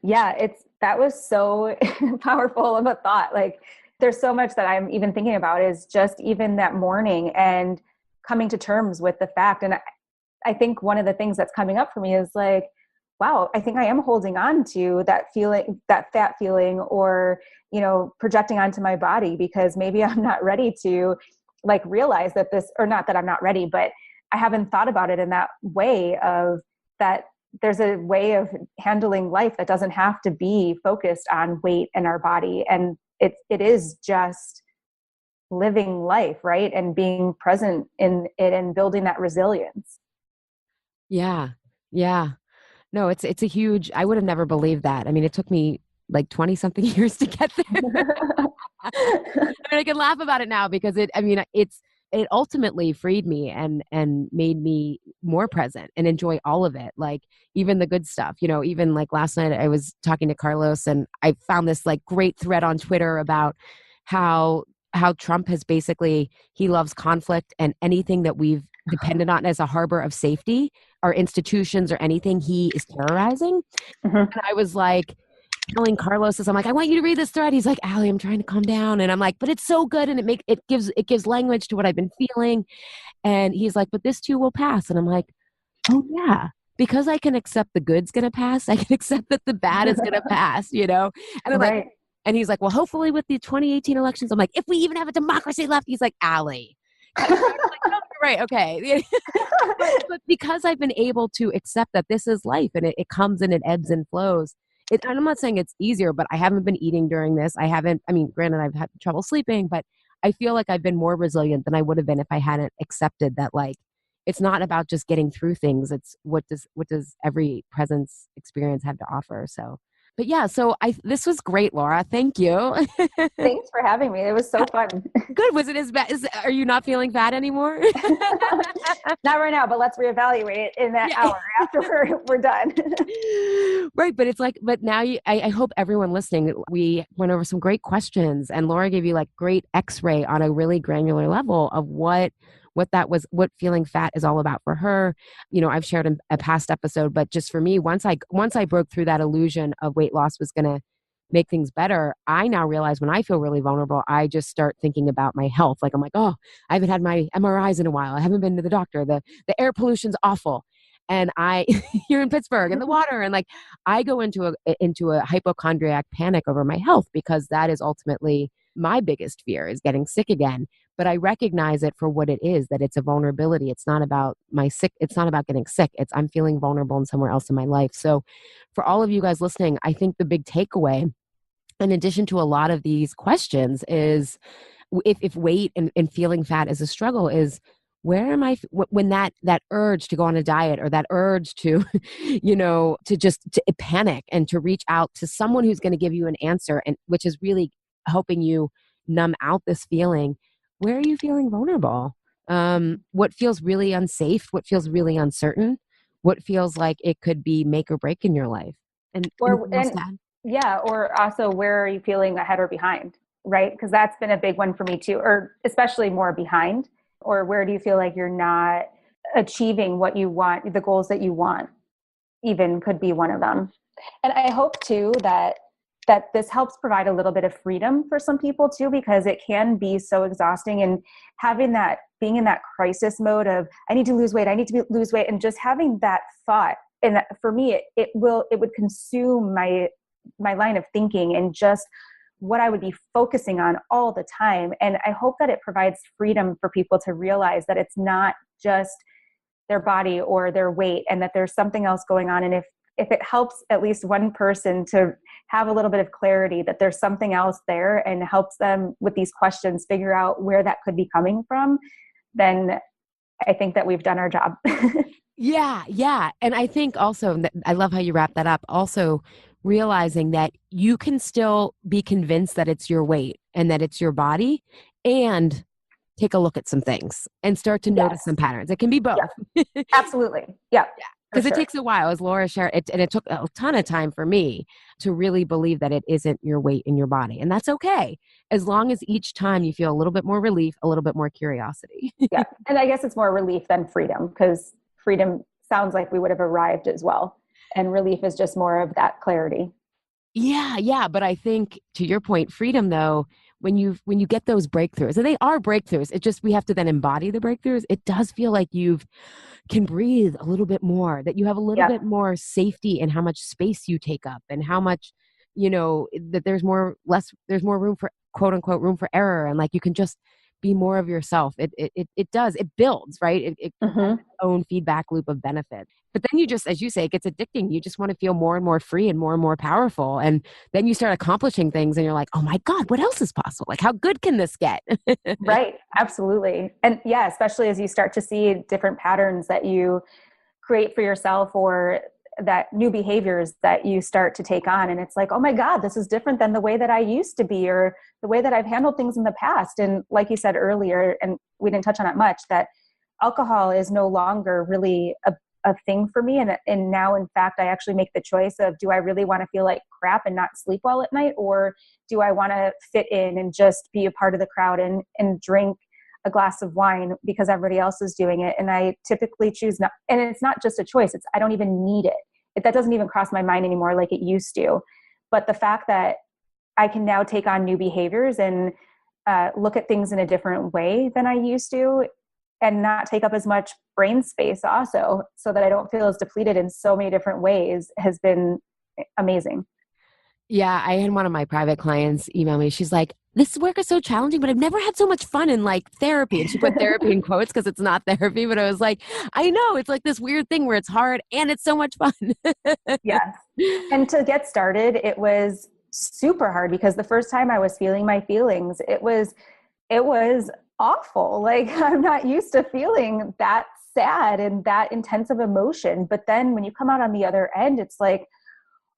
Speaker 1: Yeah. That was so powerful of a thought. Like there's so much that I'm even thinking about is just even that morning and coming to terms with the fact. And I think one of the things that's coming up for me is like, wow, I think I am holding on to that feeling, that fat feeling, or, projecting onto my body because maybe I'm not ready to like realize that or not that I'm not ready, but I haven't thought about it in that way of that there's a way of handling life that doesn't have to be focused on weight and our body. And it is just living life, right? And being present in it and building that resilience.
Speaker 3: Yeah. Yeah. No, it's a huge, I would have never believed that. I mean, it took me like 20 something years to get there. I mean, I can laugh about it now because it ultimately freed me and made me more present and enjoy all of it. Like even the good stuff, even like last night I was talking to Carlos and I found this like great thread on Twitter about how Trump has basically, he loves conflict and anything that we've depended on as a harbor of safety, our institutions or anything, he is terrorizing. And I was like telling Carlos this, I'm like, I want you to read this thread. He's like, Allie, I'm trying to calm down. And I'm like, but it's so good. And it gives language to what I've been feeling. And he's like, but this too will pass. And I'm like, oh yeah. Because I can accept the good's going to pass. I can accept that the bad is going to pass, And I'm
Speaker 1: right.
Speaker 3: like, and he's like, well, hopefully with the 2018 elections, I'm like, if we even have a democracy left, he's like, Allie. I'm like, oh, you're right. Okay. but because I've been able to accept that this is life and it comes and it ebbs and flows. And I'm not saying it's easier, but I haven't been eating during this. Granted, I've had trouble sleeping, but I feel like I've been more resilient than I would have been if I hadn't accepted that, like, it's not about just getting through things. It's what does every presence experience have to offer. So But yeah, so this was great, Laura. Thank you.
Speaker 1: Thanks for having me. It was so fun.
Speaker 3: Good. Was it as bad? Are you not feeling fat anymore?
Speaker 1: Not right now, but let's reevaluate in that hour after we're done.
Speaker 3: Right. But it's like, but now I hope everyone listening, we went over some great questions and Laura gave you like great x-ray on a really granular level of what what feeling fat is all about for her. You know, I've shared in a past episode, but just for me, once I broke through that illusion of weight loss was going to make things better, I now realize when I feel really vulnerable, I just start thinking about my health. Like I'm like, oh, I haven't had my MRIs in a while. I haven't been to the doctor. The air pollution's awful. And here in Pittsburgh and the water. And like, I go into a hypochondriac panic over my health because that is ultimately my biggest fear is getting sick again. But I recognize it for what it is, that it's a vulnerability. It's not about it's not about getting sick. I'm feeling vulnerable in somewhere else in my life. So for all of you guys listening, I think the big takeaway, in addition to a lot of these questions, is if weight and feeling fat is a struggle, is where am I when that urge to go on a diet or that urge to, to panic and to reach out to someone who's going to give you an answer, and which is really helping you numb out this feeling. Where are you feeling vulnerable? What feels really unsafe? What feels really uncertain? What feels like it could be make or break in your life?
Speaker 1: Or also where are you feeling ahead or behind, right? Because that's been a big one for me too, or especially more behind. Or where do you feel like you're not achieving what you want, the goals that you want, even could be one of them. And I hope too that this helps provide a little bit of freedom for some people too, because it can be so exhausting, and being in that crisis mode of I need to lose weight, and just having that thought. And for me, it would consume my line of thinking and just what I would be focusing on all the time. And I hope that it provides freedom for people to realize that it's not just their body or their weight, and that there's something else going on. And if it helps at least one person to have a little bit of clarity that there's something else there and helps them with these questions figure out where that could be coming from, then I think that we've done our job.
Speaker 3: Yeah. And I think also, I love how you wrap that up. Also realizing that you can still be convinced that it's your weight and that it's your body, and take a look at some things and start to notice some patterns. It can be both.
Speaker 1: Yeah. Absolutely. Yeah.
Speaker 3: Because it takes a while, as Laura shared, and it took a ton of time for me to really believe that it isn't your weight in your body. And that's okay, as long as each time you feel a little bit more relief, a little bit more curiosity.
Speaker 1: Yeah. And I guess it's more relief than freedom, because freedom sounds like we would have arrived as well. And relief is just more of that clarity.
Speaker 3: Yeah. But I think, to your point, freedom though, when you get those breakthroughs, and they are breakthroughs, it just, we have to then embody the breakthroughs. It does feel like you can breathe a little bit more, that you have a little bit more safety in how much space you take up, and how much, that there's more room for, quote unquote, room for error. And like, you can just be more of yourself. It builds, right? It has its own feedback loop of benefit. But then you just, as you say, it gets addicting. You just want to feel more and more free and more powerful. And then you start accomplishing things and you're like, oh my God, what else is possible? Like, how good can this get?
Speaker 1: Right. Absolutely. And yeah, especially as you start to see different patterns that you create for yourself, or that new behaviors that you start to take on. And it's like, oh my God, this is different than the way that I used to be, or the way that I've handled things in the past. And like you said earlier, and we didn't touch on it much, that alcohol is no longer really a thing for me. And now, in fact, I actually make the choice of, do I really want to feel like crap and not sleep well at night? Or do I want to fit in and just be a part of the crowd and drink a glass of wine because everybody else is doing it? And I typically choose not, and it's not just a choice. I don't even need it. That doesn't even cross my mind anymore like it used to. But the fact that I can now take on new behaviors and look at things in a different way than I used to, and not take up as much brain space also, so that I don't feel as depleted in so many different ways, has been amazing.
Speaker 3: Yeah, I had one of my private clients email me. She's like, this work is so challenging, but I've never had so much fun in like therapy. And she put therapy in quotes because it's not therapy, but I was like, I know, it's like this weird thing where it's hard and it's so much fun.
Speaker 1: Yes. And to get started, it was super hard, because the first time I was feeling my feelings, it was awful. Like, I'm not used to feeling that sad and that intense of emotion. But then when you come out on the other end, it's like,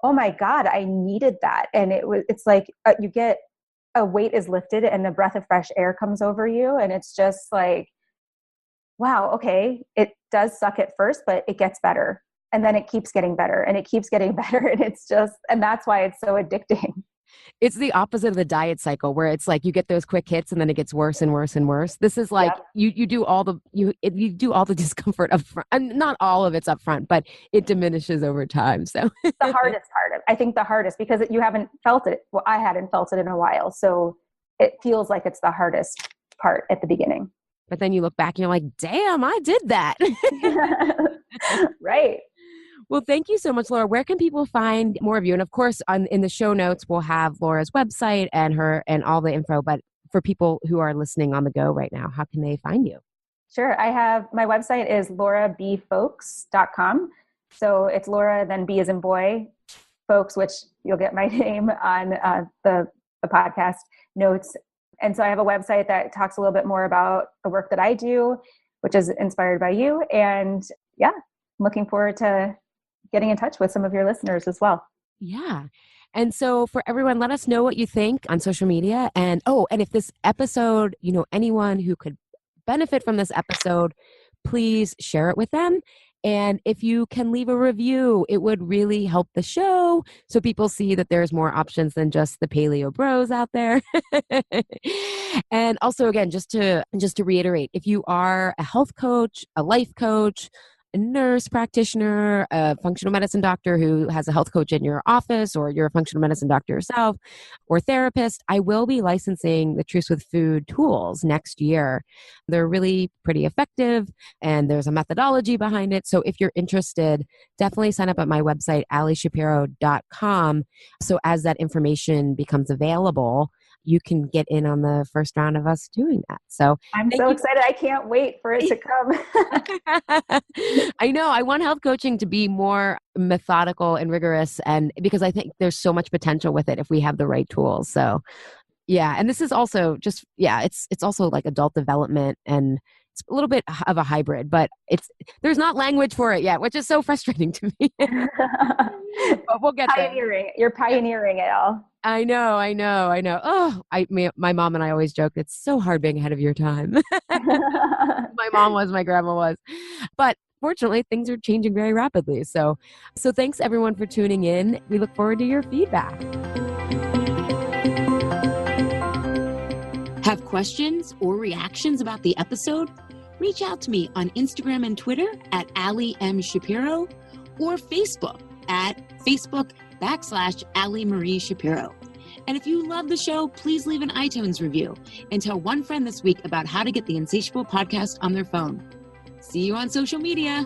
Speaker 1: oh my God, I needed that. And it's like you get a weight is lifted and a breath of fresh air comes over you. And it's just like, wow, okay, it does suck at first, but it gets better. And then it keeps getting better and it keeps getting better. And that's why it's so addicting.
Speaker 3: It's the opposite of the diet cycle where it's like you get those quick hits and then it gets worse and worse and worse. This is like you do all the discomfort up front, and not all of it's up front, but it diminishes over time. So
Speaker 1: the hardest part, I think the hardest, because you haven't felt it. Well, I hadn't felt it in a while. So it feels like it's the hardest part at the beginning.
Speaker 3: But then you look back and you're like, damn, I did that.
Speaker 1: Right.
Speaker 3: Well, thank you so much, Laura. Where can people find more of you? And of course, in the show notes, we'll have Laura's website and all the info. But for people who are listening on the go right now, how can they find you?
Speaker 1: Sure. My website is laurabfolks.com. So it's Laura, then B as in boy, folks, which you'll get my name on the podcast notes. And so I have a website that talks a little bit more about the work that I do, which is inspired by you. And yeah, I'm looking forward to getting in touch with some of your listeners as well.
Speaker 3: Yeah. And so for everyone, let us know what you think on social media. And if this episode, anyone who could benefit from this episode, please share it with them. And if you can leave a review, it would really help the show so people see that there's more options than just the paleo bros out there. And also, again, just to reiterate, if you are a health coach, a life coach, a nurse practitioner, a functional medicine doctor who has a health coach in your office, or you're a functional medicine doctor yourself, or therapist, I will be licensing the Truce with Food tools next year. They're really pretty effective and there's a methodology behind it. So if you're interested, definitely sign up at my website, alishapiro.com. So as that information becomes available, you can get in on the first round of us doing that. So
Speaker 1: I'm so excited. I can't wait for it to come.
Speaker 3: I know. I want health coaching to be more methodical and rigorous, and because I think there's so much potential with it if we have the right tools. So yeah. And this is also it's also like adult development, and it's a little bit of a hybrid, but there's not language for it yet, which is so frustrating to me. But we'll get there.
Speaker 1: You're pioneering it all.
Speaker 3: I know. Oh, my mom and I always joke, it's so hard being ahead of your time. My mom was, my grandma was. But fortunately, things are changing very rapidly. So thanks everyone for tuning in. We look forward to your feedback.
Speaker 2: Have questions or reactions about the episode? Reach out to me on Instagram and Twitter at Ali M. Shapiro, or Facebook at Facebook.com/Ali Marie Shapiro. And if you love the show, please leave an iTunes review and tell one friend this week about how to get the Insatiable podcast on their phone. See you on social media.